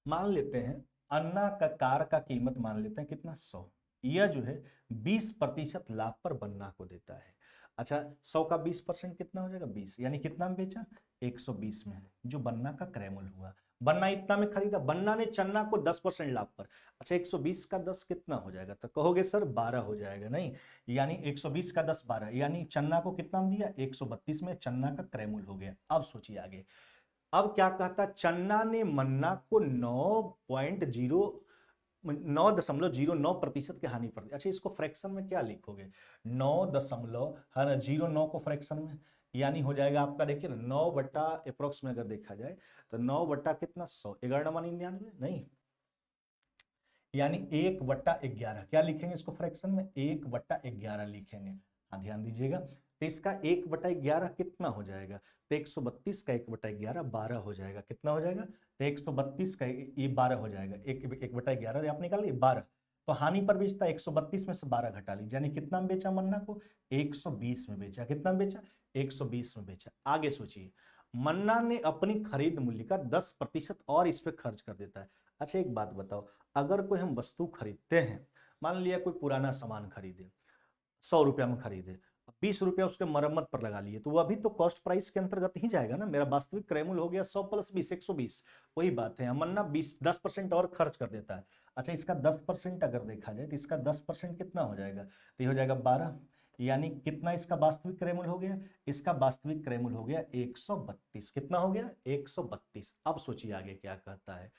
मान लेते हैं अन्ना का कार का कीमत मान लेते हैं कितना 100, यह जो है 20% लाभ पर बन्ना को देता है। अच्छा 100 का 20% कितना हो जाएगा 20, यानी कितना में बेचा 120 में, जो बन्ना का क्रयमूल हुआ। बन्ना इतना में खरीदा, बन्ना ने चन्ना को 10% लाभ पर। अच्छा 120 का 10 कितना हो जाएगा, तो कहोगे सर 12 हो जाएगा, नहीं, यानी 120 का 10 12, यानी चन्ना को कितना में दिया 132 में, चन्ना का क्रयमूल हो गया। अब सोचिए आगे, अब क्या कहता, चन्ना ने मन्ना को 9.09% की हानि पर दी। अच्छा इसको फ्रैक्शन में क्या लिखोगे, 9.09 को फ्रैक्शन में, यानी हो जाएगा आपका देखिए ना 9 बट्टा अप्रोक्स में अगर देखा जाए तो 9 बट्टा कितना 100, 11 नहीं, यानी 1/11। क्या लिखेंगे इसको फ्रैक्शन में 1/11 लिखेंगे। हाँ ध्यान दीजिएगा, तो इसका 1/11 कितना हो जाएगा, तो 132 का 1/11 12 हो जाएगा, कितना हो जाएगा, तो 132 का ये 12 हो जाएगा, 1/11 आप निकाल लिए 12, तो हानि पर बेचता 132 में से 12 घटा लीजिए, यानी कितना में बेचा मन्ना को, 120 में बेचा, कितना में बेचा, 120 में बेचा। आगे सोचिए, मन्ना ने अपनी खरीद मूल्य का 10% और इस पे खर्च कर देता है। अच्छा एक बात बताओ, अगर कोई हम वस्तु खरीदते हैं, मान लिया कोई पुराना सामान खरीदे, 100 रुपया में खरीदे, 20 रुपया उसके मरम्मत पर लगा लिए, तो वह भी तो कॉस्ट प्राइस के अंतर्गत ही जाएगा ना, मेरा वास्तविक क्रय मूल्य हो गया 100 + 20 120। वही बात है, मन्ना 10% और खर्च कर देता है। अच्छा इसका 10% अगर देखा जाए तो इसका 10% कितना हो जाएगा, तो ये हो जाएगा 12, यानी कितना इसका वास्तविक क्रय मूल्य हो गया, इसका वास्तविक क्रय मूल्य हो गया 132, कितना हो गया 132। अब सोचिए आगे क्या कहता है,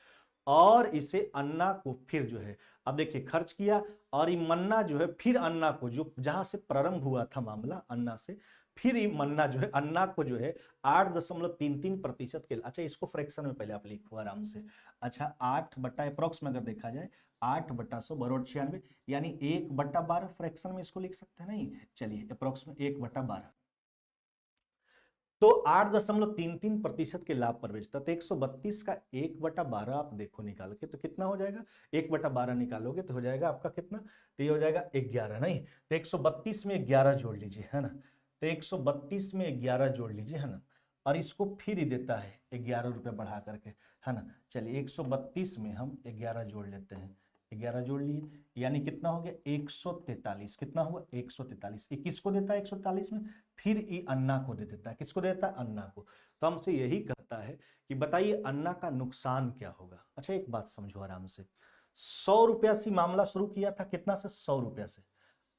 और इसे अन्ना को फिर जो है, अब देखिए खर्च किया, और ये मन्ना जो है फिर अन्ना को, जो जहां से प्रारंभ हुआ था मामला अन्ना से, फिर ये मन्ना जो है अन्ना को जो है 8.33% के, अच्छा इसको फ्रैक्शन में पहले आप लिखो आराम से। अच्छा 8 बटा अप्रोक्स में अगर देखा जाए 8/100 बरोबर 96, यानी 1/12 फ्रैक्शन में इसको लिख सकते हैं, नहीं चलिए अप्रोक्स में 1/12, तो 8.33% के लाभ पर बेचता, तो 132 का 1/12 आप देखो निकाल के, तो कितना हो जाएगा, 1/12 निकालोगे तो हो जाएगा आपका कितना, तो ये हो जाएगा 11, नहीं तो 132 में 11 जोड़ लीजिए, है ना, तो 132 में 11 जोड़ लीजिए, है ना, और इसको फिर ही देता है 11 रुपये बढ़ा करके, है ना। चलिए 132 में हम 11 जोड़ लेते हैं, 11 जोड़ लिए, यानी कितना हो गया 143, कितना हुआ 143, ये किसको देता है 143 में, फिर ये अन्ना को दे देता है, किसको देता है अन्ना को। तो हमसे यही कहता है कि बताइए अन्ना का नुकसान क्या होगा। अच्छा एक बात समझो आराम से, 100 रुपया से मामला शुरू किया था, कितना से 100 रुपया से।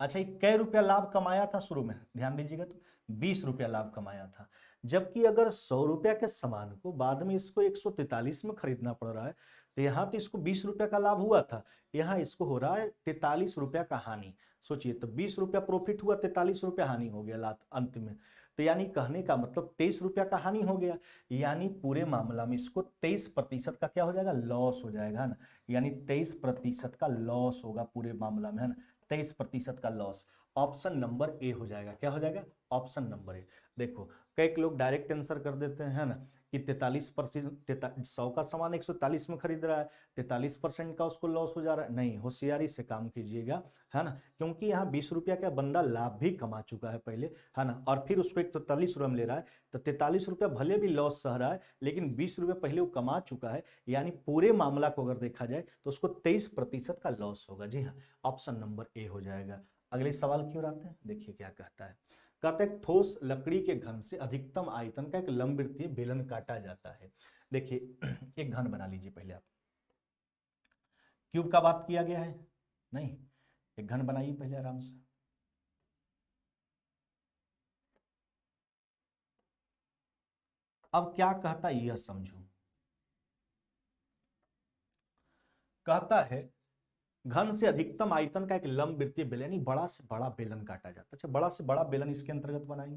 अच्छा ये कै रुपया लाभ कमाया था शुरू में, ध्यान दीजिएगा, तो 20 रुपया लाभ कमाया था, जबकि अगर 100 रुपया के सामान को बाद में इसको 143 में खरीदना पड़ रहा है, तो यहाँ तो इसको 20 रुपया का लाभ हुआ था, यहाँ इसको हो रहा है 43 रुपया का हानि। सोचिए, तो 20 रुपया प्रॉफिट हुआ, 43 रुपया हानि हो गया लाभ अंत में, तो यानी कहने का मतलब 23 रुपया का हानि हो गया, यानी पूरे मामला में इसको 23% का क्या हो जाएगा, लॉस हो जाएगा, है ना, यानी 23% का लॉस होगा पूरे मामला में, है ना, 23% का लॉस। ऑप्शन नंबर ए हो जाएगा, क्या हो जाएगा, ऑप्शन नंबर ए। देखो कई लोग डायरेक्ट आंसर कर देते हैं, है ना, कि 43%, 100 का सामान 143 में खरीद रहा है, 43% का उसको लॉस हो जा रहा है, नहीं होशियारी से काम कीजिएगा, है ना, क्योंकि यहाँ 20 रुपया का बंदा लाभ भी कमा चुका है पहले, है ना, और फिर उसको 143 रुपये में ले रहा है, तो 43 रुपया भले भी लॉस सह रहा है, लेकिन 20 रुपये पहले वो कमा चुका है, यानी पूरे मामला को अगर देखा जाए तो उसको 23% का लॉस होगा। जी हाँ, ऑप्शन नंबर ए हो जाएगा। अगले सवाल की ओर आते हैं, देखिए क्या कहता है, कहता है ठोस लकड़ी के घन से अधिकतम आयतन का एक लंबवृत्तीय बेलन काटा जाता है। देखिए एक घन बना लीजिए पहले आप, क्यूब का बात किया गया है, नहीं एक घन बनाइए पहले आराम से। अब क्या कहता है यह समझो, कहता है घन से अधिकतम आयतन का एक लंबवृत्तीय बेलन, यानी बड़ा से बड़ा बेलन काटा जाता है। अच्छा बड़ा से बड़ा बेलन इसके अंतर्गत बनाएंगे,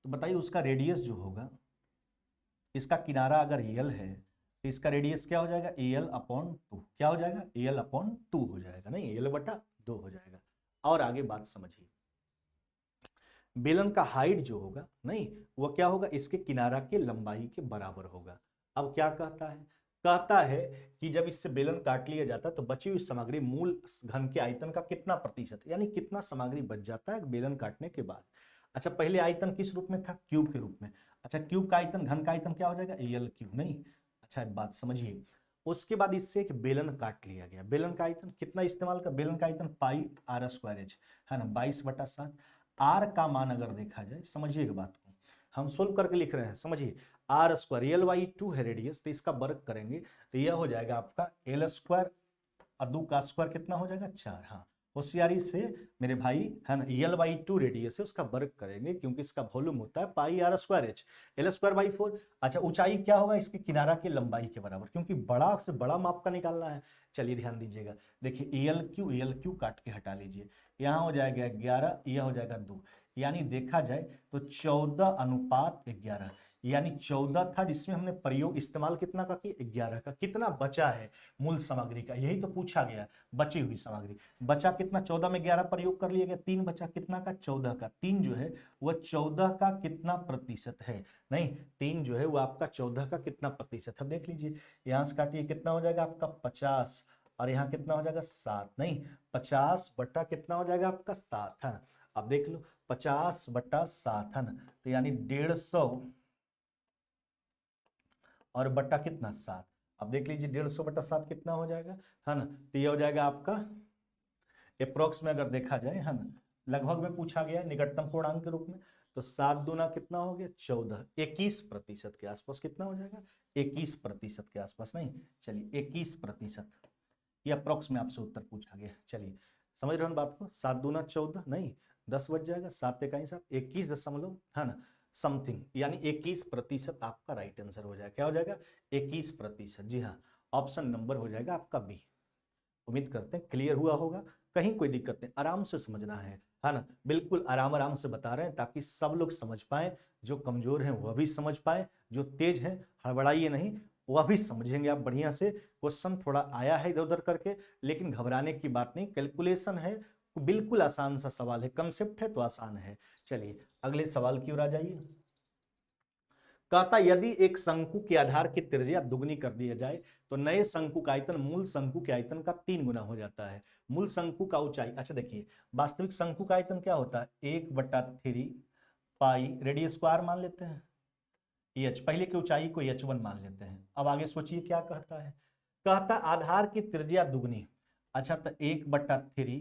तो बताइए उसका रेडियस जो होगा, इसका किनारा अगर एल है तो इसका रेडियस क्या हो जाएगा, AL/2, क्या हो जाएगा AL/2 हो जाएगा, नहीं AL/2 हो जाएगा। और आगे बात समझिए, बेलन का हाइट जो होगा, नहीं वो क्या होगा, इसके किनारा के लंबाई के बराबर होगा। अब क्या कहता है, कहता है कि जब इससे बेलन काट लिया जाता है तो बची हुई सामग्री मूल घन के आयतन का कितना प्रतिशत, यानी कितना सामग्री बच जाता है बेलन काटने के बाद। अच्छा पहले आयतन किस रूप में था, क्यूब के रूप में। अच्छा क्यूब का आयतन, घन का आयतन क्या हो जाएगा, AL3, नहीं। अच्छा बात समझिए, उसके बाद इससे एक बेलन काट लिया गया, बेलन का आयतन कितना इस्तेमाल कर, बेलन का आयतन πr²h, है ना, 22/7। आर का मान अगर देखा जाए, समझिएगा बात को, हम सोल्व करके लिख रहे हैं, समझिए r², L/2 है रेडियस, तो इसका वर्ग करेंगे तो यह हो जाएगा आपका L² और 2 का स्क्वायर कितना हो जाएगा 4। हाँ होशियारी से मेरे भाई, है ना, L/2 रेडियस है उसका वर्ग करेंगे, क्योंकि इसका वॉल्यूम होता है πr²h, L²/4। अच्छा ऊंचाई क्या होगा, इसके किनारा की लंबाई के बराबर, क्योंकि बड़ा से बड़ा माप का निकालना है। चलिए ध्यान दीजिएगा, देखिए AL/Q काट के हटा लीजिए, यहाँ हो जाएगा 11, यह हो जाएगा 2, यानी देखा जाए तो 14/11, यानी 14 था, जिसमें हमने प्रयोग इस्तेमाल कितना का किया, 11 का। कितना बचा है मूल सामग्री का, यही तो पूछा गया, बची हुई सामग्री बचा कितना, 14 में 11 प्रयोग कर लिया गया, 3 बचा कितना का, 14 का। 3 जो है वह 14 का कितना प्रतिशत है, नहीं 3 जो है वो आपका 14 का कितना प्रतिशत है। देख लीजिए यहां से काटिए, कितना हो जाएगा आपका 50, और यहाँ कितना हो जाएगा 7, नहीं 50 बटा कितना हो जाएगा आपका 7 है ना। अब देख लो 50 बटा 7 है ना, तो यानी 150 और बटा कितना 7। अब देख लीजिए 150 बटा 7 कितना हो जाएगा, है ना। तो ये हो जाएगा आपका अप्रोक्स में अगर देखा जाए, है ना, लगभग में पूछा गया है निकटतम पूर्णांक के रूप में। तो 7 दूना कितना हो गया 14, 21% के आसपास कितना हो जाएगा, 21% के आसपास, नहीं चलिए 21%, ये अप्रोक्स में आपसे उत्तर पूछा गया। चलिए समझ रहे हो बात को, 7 दूना 14, नहीं 10 बच जाएगा, 7 इकाई 7, 21 है ना समथिंग, यानी 21% आपका राइट आंसर हो जाएगा। क्या हो जाएगा 21%, जी हाँ, ऑप्शन नंबर हो जाएगा आपका बी। उम्मीद करते हैं क्लियर हुआ होगा, कहीं कोई दिक्कत नहीं, आराम से समझना है ना, बिल्कुल आराम आराम से बता रहे हैं ताकि सब लोग समझ पाए, जो कमजोर हैं वह भी समझ पाए, जो तेज हैं हड़बड़ाइए नहीं, वह भी समझेंगे आप बढ़िया से। क्वेश्चन थोड़ा आया है इधर उधर करके, लेकिन घबराने की बात नहीं, कैलकुलेशन है, बिल्कुल आसान सा सवाल है, कंसेप्ट है तो आसान है। चलिए अगले सवाल की ओर आ जाइए। कहता यदि एक शंकु के आधार की त्रिज्या दुगनी कर दिया जाए तो नए शंकु का आयतन मूल शंकु के आयतन का 3 गुना हो जाता है। मूल शंकु का ऊंचाई, अच्छा देखिए वास्तविक शंकु का आयतन क्या होता है, 1/3 पाई रेडियस स्क्वायर मान लेते हैं, एच पहले की ऊंचाई को h1 मान लेते हैं। अब आगे सोचिए क्या कहता है, कहता आधार की त्रिज्या दुगनी, अच्छा तो 1/3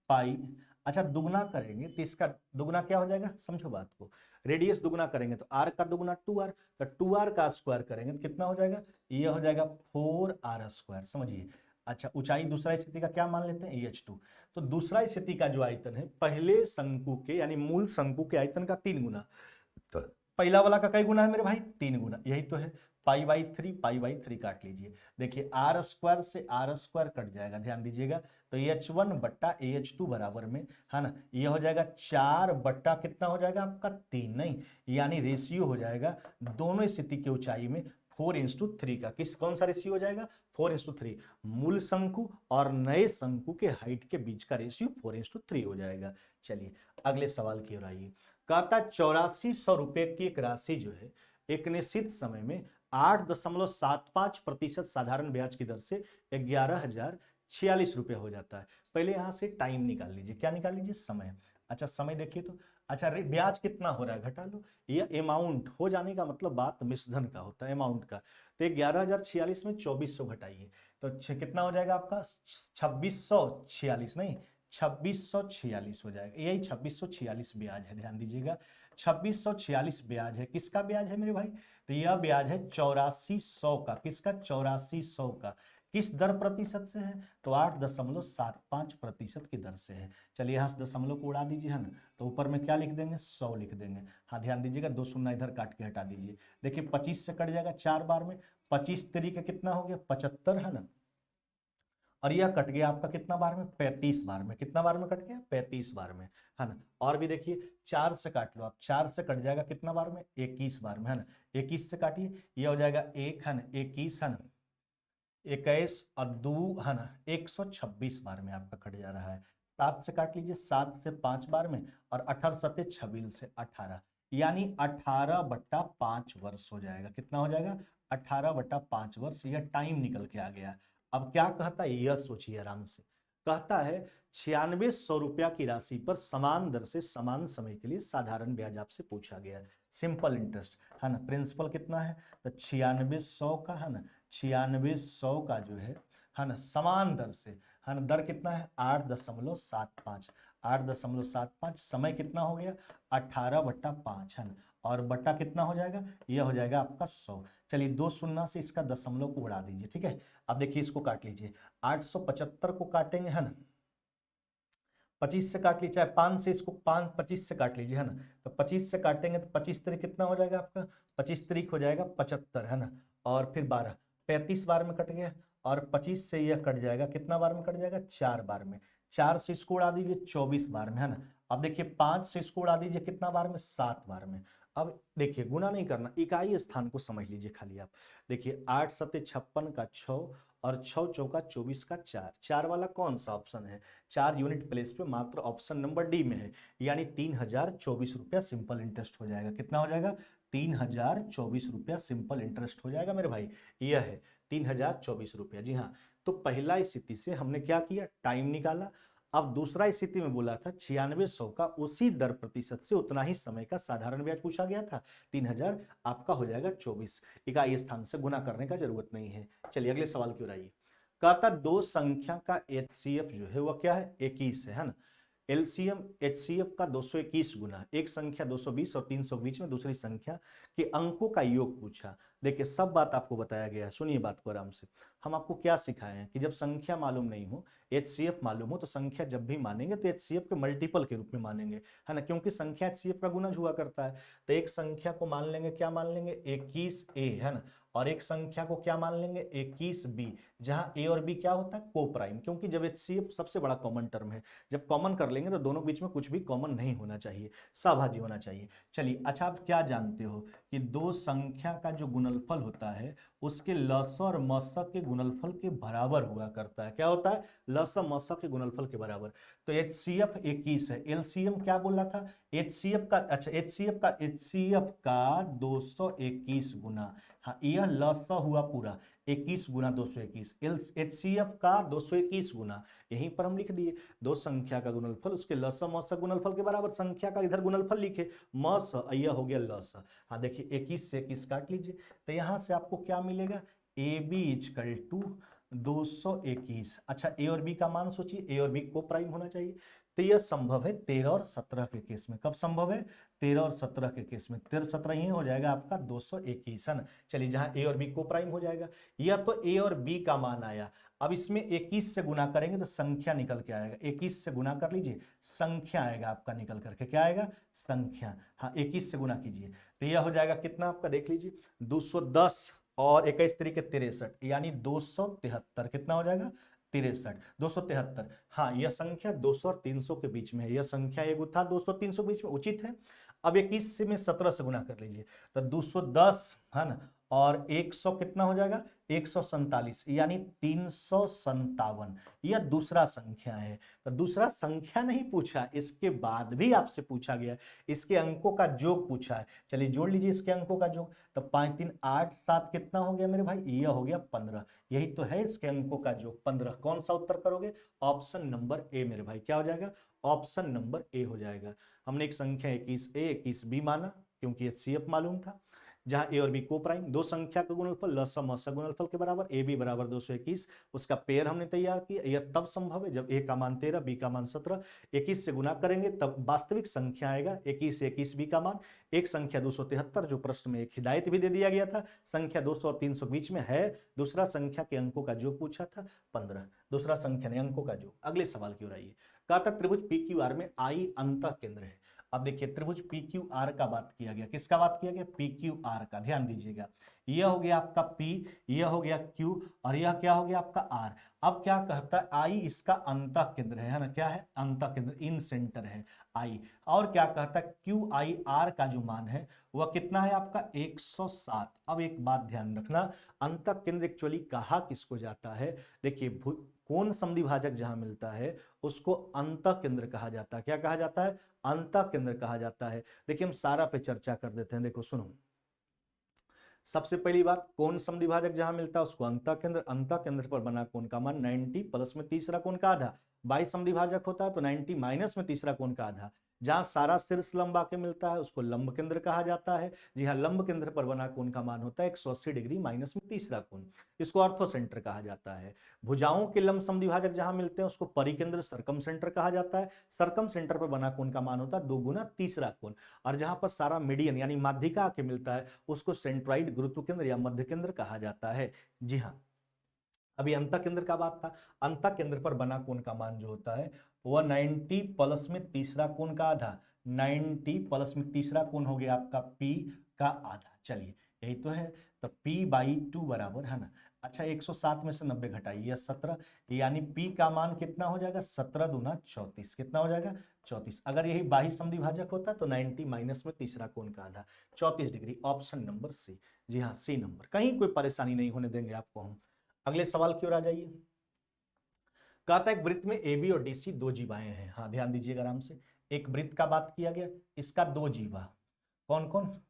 पाई, अच्छा दुगना करेंगे तो इसका दुगना क्या हो जाएगा, समझो बात को, रेडियस दुगना करेंगे तो r का दुगना 2r, तो 2r का स्क्वायर करेंगे तो कितना हो जाएगा, ये हो जाएगा 4r स्क्वायर, समझिए। अच्छा ऊंचाई दूसरा स्थिति का क्या मान लेते हैं h2, तो दूसरा स्थिति का जो आयतन है पहले शंकु के यानी मूल शंकु के आयतन का 3 गुना, तो पहला वाला का कई गुना है मेरे भाई, 3 गुना, यही तो है। पाई बाई थ्री काट लीजिए, देखिए आर स्क्वायर से आर स्क्वायर कट जाएगा, ध्यान दीजिएगा, तो h1 बट्टा AH2 बराबर में, है ना, ये हो जाएगा 4 बट्टा कितना हो जाएगा आपका 3, नहीं यानी रेशियो हो जाएगा दोनों स्थिति की ऊंचाई में 4:3 का, किस कौन सा रेशियो हो जाएगा 4:3, मूल शंकु और नए शंकु के हाइट के बीच का रेशियो 4:3 हो जाएगा। चलिए अगले सवाल की ओर आइए। कहता 8400 रुपए की एक राशि जो है एक निश्चित समय में 8.75% साधारण ब्याज की दर से 11,046 रुपए हो जाता है। पहले यहां से टाइम निकाल लीजिए, क्या निकाल लीजिए, समय। अच्छा समय देखिए तो, अच्छा ब्याज कितना हो रहा है घटा लो, ये अमाउंट हो जाने का मतलब बात मिश्रधन का होता है, अमाउंट का, तो 11,046 में 2400 घटाइए तो कितना हो जाएगा आपका 2646, नहीं 2646 हो जाएगा, यही 2646 ब्याज है, ध्यान दीजिएगा 2646 ब्याज है। किसका ब्याज है मेरे भाई, तो यह ब्याज है 8400 का, किसका 8400 का, किस दर प्रतिशत से है, तो 8.75% की दर से है। चलिए यहां से दशमलव को उड़ा दीजिए, है ना, तो ऊपर में क्या लिख देंगे 100 लिख देंगे। हाँ ध्यान दीजिएगा 2 शून्य इधर काट के हटा दीजिए, देखिए 25 से कट जाएगा 4 बार में, 25 तरीके कितना हो गया 75, है ना, और यह कट गया आपका कितना बार में 35 बार में, कितना बार में कट गया 35 बार में, है ना। और भी देखिए 4 से काट लो आप, 4 से कट जाएगा कितना बार में 21 बार में, है ना, 21 से काटिए ये हो जाएगा 1, है ना 21, है ना 21 और 2, है ना 126 बार में आपका कट जा रहा है। 7 से काट लीजिए, 7 से 5 बार में, और 18 सत्ते 26 से 18, यानी 18/5 वर्ष हो जाएगा, कितना हो जाएगा 18/5 वर्ष, यह टाइम निकल के आ गया। अब क्या कहता है यह सोचिए आराम से, कहता है 9600 रुपया की राशि पर समान दर से समान समय के लिए साधारण ब्याज आपसे पूछा गया है, सिंपल इंटरेस्ट, है ना, प्रिंसिपल कितना है तो 9600 का, है ना 9600 का जो है ना समान दर से, है ना, दर कितना है 8.75, 8.75, समय कितना हो गया 18/5, है ना, और बट्टा कितना हो जाएगा, यह हो जाएगा आपका 100। चलिए 2 शून्य से इसका दशमलव को उड़ा दीजिए, ठीक है। अब देखिए इसको काट लीजिए, 875 को काटेंगे, है ना 25 से काट लीजिए, चाहे 5 से इसको 25 से काट लीजिए, है ना, तो 25 से काटेंगे तो 25 तरीक कितना हो जाएगा आपका, 25 तरीक हो जाएगा 75, है ना, और फिर 12, 35 बार में कट गया, और 25 से यह कट जाएगा कितना बार में कट जाएगा 4 बार में, 4 से इसको उड़ा दीजिए 24 बार में, है ना। अब देखिए 5 से इसको उड़ा दीजिए कितना बार में 7 बार में, अब देखिए गुना नहीं करना, इकाई स्थान को समझ लीजिए खाली आप। देखिए 8 सत्ते 56 का 6 और 6 चौका 24 का 4, 4 वाला कौन सा ऑप्शन है? 4 यूनिट प्लेस पे मात्र ऑप्शन नंबर डी में है, यानी 3024 रुपया सिंपल इंटरेस्ट हो जाएगा। कितना हो जाएगा? 3024 रुपया सिंपल इंटरेस्ट हो जाएगा मेरे भाई। यह है 3024 रुपया। जी हाँ, तो पहला स्थिति से हमने क्या किया? टाइम निकाला। अब दूसरा स्थिति में बोला था 9600 का उसी दर प्रतिशत से उतना ही समय का साधारण ब्याज पूछा गया था। 3000 आपका हो जाएगा 24, इकाई स्थान से गुना करने का जरूरत नहीं है। चलिए अगले सवाल की ओर आइए। कहता दो संख्या का HCF जो है वह क्या है? 21 है ना। एलसीएम HCF का 221 गुना, एक संख्या 220 और 300 के बीच में दूसरी संख्या के अंकों का योग पूछा। देखिए सब बात आपको बताया गया है, सुनिए बात को आराम से। हम आपको क्या सिखाए हैं कि जब संख्या मालूम नहीं हो, HCF मालूम हो, तो संख्या जब भी मानेंगे तो HCF के मल्टीपल के रूप में मानेंगे, है ना, क्योंकि संख्या HCF का गुणज हुआ करता है। तो एक संख्या को मान लेंगे, क्या मान लेंगे? 21A, है ना, और एक संख्या को क्या मान लेंगे? 21B, जहां A और B क्या होता है? को प्राइम, क्योंकि जब HCF सबसे बड़ा कॉमन टर्म है, जब कॉमन कर लेंगे तो दोनों के बीच में कुछ भी कॉमन नहीं होना चाहिए, सहभागी होना चाहिए। चलिए अच्छा, आप क्या जानते हो कि दो संख्या का जो गुणनफल होता है उसके लसा और मसा के गुणनफल के बराबर हुआ करता है। क्या होता है? लसा मसा के गुणनफल के बराबर। तो HCF 21 है, LCM क्या बोला था? HCF का, अच्छा HCF का 221 गुना, हाँ यह लसा हुआ पूरा 21 गुना 221, HCF का 221 गुना, यहीं पर हम लिख दिए दो संख्या का गुणनफल उसके लसा मसा गुणनफल के बराबर। संख्या का इधर गुणनफल लिखे, मस यह हो गया लसा। हाँ देखिए 21 से 21 काट लीजिए, तो यहां से आपको क्या मिलेगा? AB equal to 221। अच्छा A और B का मान सोचिए, A और B को प्राइम होना चाहिए। तो यह संभव है 13 और 17 के केस में। कब संभव है? 13 और 17 के केस में। 13 17 ही हो जाएगा आपका 221, है ना। चलिए जहां A और B को प्राइम हो जाएगा, यह तो A और B का मान आया। अब इसमें 21 से गुना करेंगे तो संख्या निकल के आएगा, 21 से गुना कर लीजिए, संख्या आएगा आपका निकल करके। क्या आएगा? संख्या। हाँ 21 से गुना कीजिए तो यह हो जाएगा कितना आपका? देख लीजिए 210 और 21 तरीके 63, यानी 273। कितना हो जाएगा? 63, 273। हाँ यह संख्या 200 और 300 के बीच में है, यह संख्या एक था 200 300 के बीच में, उचित है। अब 21 से में 17 से गुना कर लीजिए तो 210, है ना, और 100 कितना हो जाएगा? 147, यानी 357। यह दूसरा संख्या है। तो दूसरा संख्या नहीं पूछा, इसके बाद भी आपसे पूछा गया, इसके अंकों का योग पूछा है। चलिए जोड़ लीजिए इसके अंकों का योग, तो 5 3 8 7 कितना हो गया मेरे भाई? यह हो गया 15। यही तो है इसके अंकों का योग 15। कौन सा उत्तर करोगे? ऑप्शन नंबर ए मेरे भाई। क्या हो जाएगा? ऑप्शन नंबर ए हो जाएगा। हमने एक संख्या 21A 21B माना क्योंकि HCF मालूम था, जहां A और B को प्राइम, दो संख्या का गुणनफल लसा मसा गुणनफल के बराबर, AB बराबर 221, उसका पेयर हमने तैयार किया। यह तब संभव है जब A का मान 13 B का मान 17, 21 से गुना करेंगे तब वास्तविक संख्या आएगा 21 से 21B का मान। एक संख्या 273 जो प्रश्न में एक हिदायत भी दे दिया गया था, संख्या 200 और 300 बीच में है। दूसरा संख्या के अंकों का योग पूछा था 15, दूसरा संख्या ने अंकों का योग। अगले सवाल की ओर आइए। कहा था त्रिभुज PQR में I अंतः केंद्र है। अब देखिए त्रिभुज PQR का बात किया गया, किसका बात किया गया? PQR का। ध्यान दीजिएगा, यह हो गया आपका P, यह हो गया Q, और यह क्या हो गया आपका R। अब क्या कहता है? I इसका अंतः केंद्र है ना, क्या है? अंतः केंद्र, इन सेंटर है I। और क्या कहता है? QIR का जो मान है वह कितना है आपका? 107। अब एक बात ध्यान रखना, अंतः केंद्र एक्चुअली कहा किसको जाता है? देखिए कोण समद्विभाजक जहां मिलता है उसको अंतः केंद्र कहा जाता है। क्या कहा जाता है? अंतः केंद्र कहा जाता है। देखिए हम सारा पे चर्चा कर देते हैं। देखो सुनो, सबसे पहली बात, कोण समद्विभाजक जहां मिलता है उसको अंतः केंद्र, अंतः केंद्र पर बना कोण का मान 90 प्लस में तीसरा कोण का आधा। बाई समद्विभाजक होता है तो 90 माइनस में तीसरा कोण का आधा। जहां सारा शीर्ष लंब आके मिलता है उसको लंब केंद्र कहा जाता है। जी हाँ, लंब केंद्र पर बना कोण का मान होता है 180 डिग्री माइनस में तीसरा कोण, इसको ऑर्थो सेंटर कहा जाता है। भुजाओं के लंब समद्विभाजक जहां मिलते हैं उसको परिकेंद्र सरकम सेंटर कहा जाता है। सरकम सेंटर पर बना कोण का मान होता है 2 गुना तीसरा कोण। और जहां पर सारा मीडियन यानी माध्यिका आके मिलता है उसको सेंट्राइड गुरुत्व केंद्र या मध्य केंद्र कहा जाता है। जी हाँ, अभी अंतः केंद्र का बात था। अंतः केंद्र पर बना कोण का मान जो होता है वह 90 प्लस में तीसरा कोण का आधा, 90 प्लस में तीसरा कोण हो गया आपका P का आधा। चलिए यही तो है, तो P/2 बराबर, है ना, अच्छा 107 में से 90 घटाइए 17, यानी P का मान कितना हो जाएगा 17 दूना 34, कितना हो जाएगा 34। अगर यही बाह्य समद्विभाजक होता तो 90 माइनस में तीसरा कोण का आधा 34 डिग्री, ऑप्शन नंबर सी। जी हाँ सी नंबर, कहीं कोई परेशानी नहीं होने देंगे आपको हम। अगले सवाल की ओर आ जाइए। कहता है एक वृत्त में ए बी और डी सी दो जीवाएं हैं। हाँ ध्यान दीजिएगा आराम से, एक वृत्त का बात किया गया, इसका दो जीवा, कौन कौन,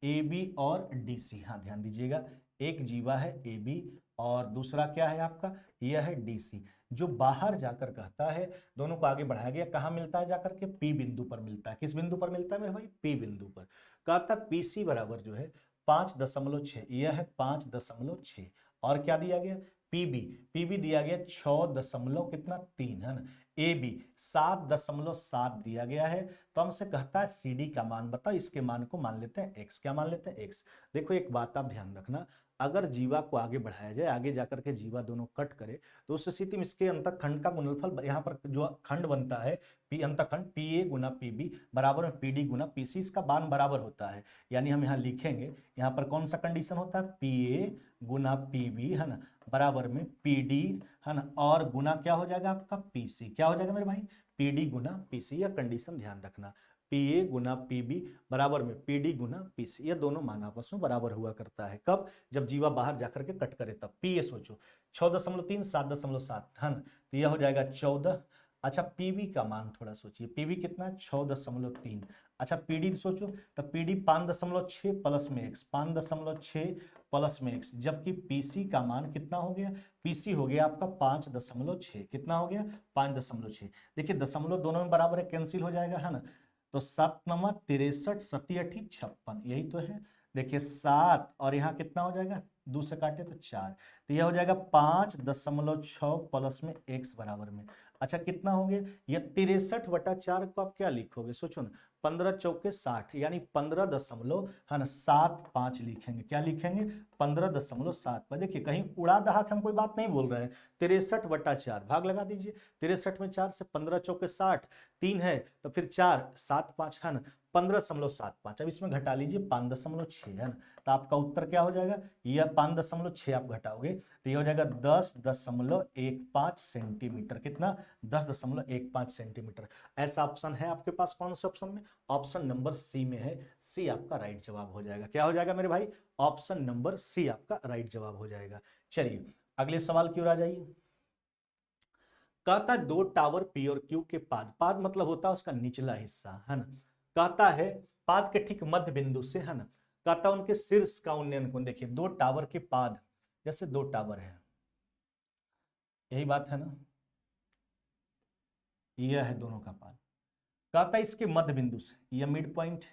ए बी और डी सी। हाँ ध्यान दीजिएगा, एक जीवा है ए बी और दूसरा क्या है आपका, यह है डी सी। जो बाहर जाकर कहता है, दोनों को आगे बढ़ाया गया, कहां मिलता है जाकर के, पी बिंदु पर मिलता है। किस बिंदु पर मिलता है मेरे भाई, पी बिंदु पर। कहता पी सी बराबर जो है 5.6, यह है 5.6, और क्या दिया गया पीबी, पीबी दिया गया 6 दशमलव कितना 3 है ना, ए बी 7.7 दिया गया है। तो हमसे कहता है सी डी का मान बताओ, इसके मान को मान लेते हैं एक्स। क्या मान लेते हैं एक्स। देखो एक बात आप ध्यान रखना, अगर जीवा को आगे बढ़ाया जाए, आगे जाकर के जीवा दोनों कट करे, तो उस स्थिति में इसके अंतःखंड का गुणनफल, यहाँ पर जो खंड बनता है पी अंतःखंड पी ए गुना पी बी बराबर में पी डी गुना पी सी, इसका मान बराबर होता है। यानी हम यहाँ लिखेंगे, यहाँ पर कौन सा कंडीशन होता है, पी ए गुना पी बी है ना बराबर में पी डी है ना, और गुना क्या हो जाएगा आपका पी सी। क्या हो जाएगा मेरे भाई, पी डी गुना पी सी। यह कंडीशन ध्यान रखना, पी ए गुना पी बी बराबर में पी डी गुना पी सी, ये दोनों मान आपस में बराबर हुआ करता है। कब, जब जीवा बाहर जाकर के कट करे तब। पी ए सोचो 6.3 7.7 है ना, तो यह हो जाएगा 14। अच्छा पीबी का मान थोड़ा सोचिए, पीबी कितना 6.3। अच्छा पीडी सोचो, तो पीडी 5.6 प्लस में एक्स, 5.6 प्लस में एक्स, जबकि पीसी का मान कितना हो गया, पीसी हो गया आपका 5.6, कितना हो गया 5.6। देखिए दशमलव दोनों में बराबर है, कैंसिल हो जाएगा है ना, तो 7 नमा 63 सती 56, यही तो है। देखिए 7 और यहाँ कितना हो जाएगा, 2 से काटे तो 4, तो यह हो जाएगा 5.6 प्लस में x बराबर में। अच्छा कितना हो गया, यह 63/4 को आप क्या लिखोगे सोचो ना, 15 चौके 60, यानी 15.75 लिखेंगे। क्या लिखेंगे 15.75। देखिए कहीं उड़ा दहाक हम कोई बात नहीं बोल रहे हैं, 63/4 भाग लगा दीजिए, 63 में 4 से 15 चौके 60, 3 है तो फिर 4 7 5 है ना 15.75। अब इसमें घटा लीजिए 5.6 है ना, तो आपका उत्तर क्या हो जाएगा, यह 5.6 आप घटाओगे तो यह हो जाएगा 10.15 सेंटीमीटर। कितना 10.15 सेंटीमीटर। ऐसा ऑप्शन है आपके पास, कौन से ऑप्शन में, ऑप्शन नंबर सी में है। सी आपका राइट जवाब हो जाएगा। क्या हो जाएगा मेरे भाई, ऑप्शन नंबर सी आपका राइट जवाब हो जाएगा। चलिए अगले सवाल की ओर आ जाइए। कहता है दो टावर पी और क्यू के पाद, पाद मतलब होता है उसका निचला हिस्सा है ना, कहता है पाद के ठीक मध्य बिंदु से है ना, कहता है उनके शीर्ष का उन्नयन कोण। देखिए दो टावर के पाद, जैसे दो टावर है, यही बात है ना, यह है दोनों का पाद। कहता है इसके मध्य बिंदु से, यह मिड पॉइंट,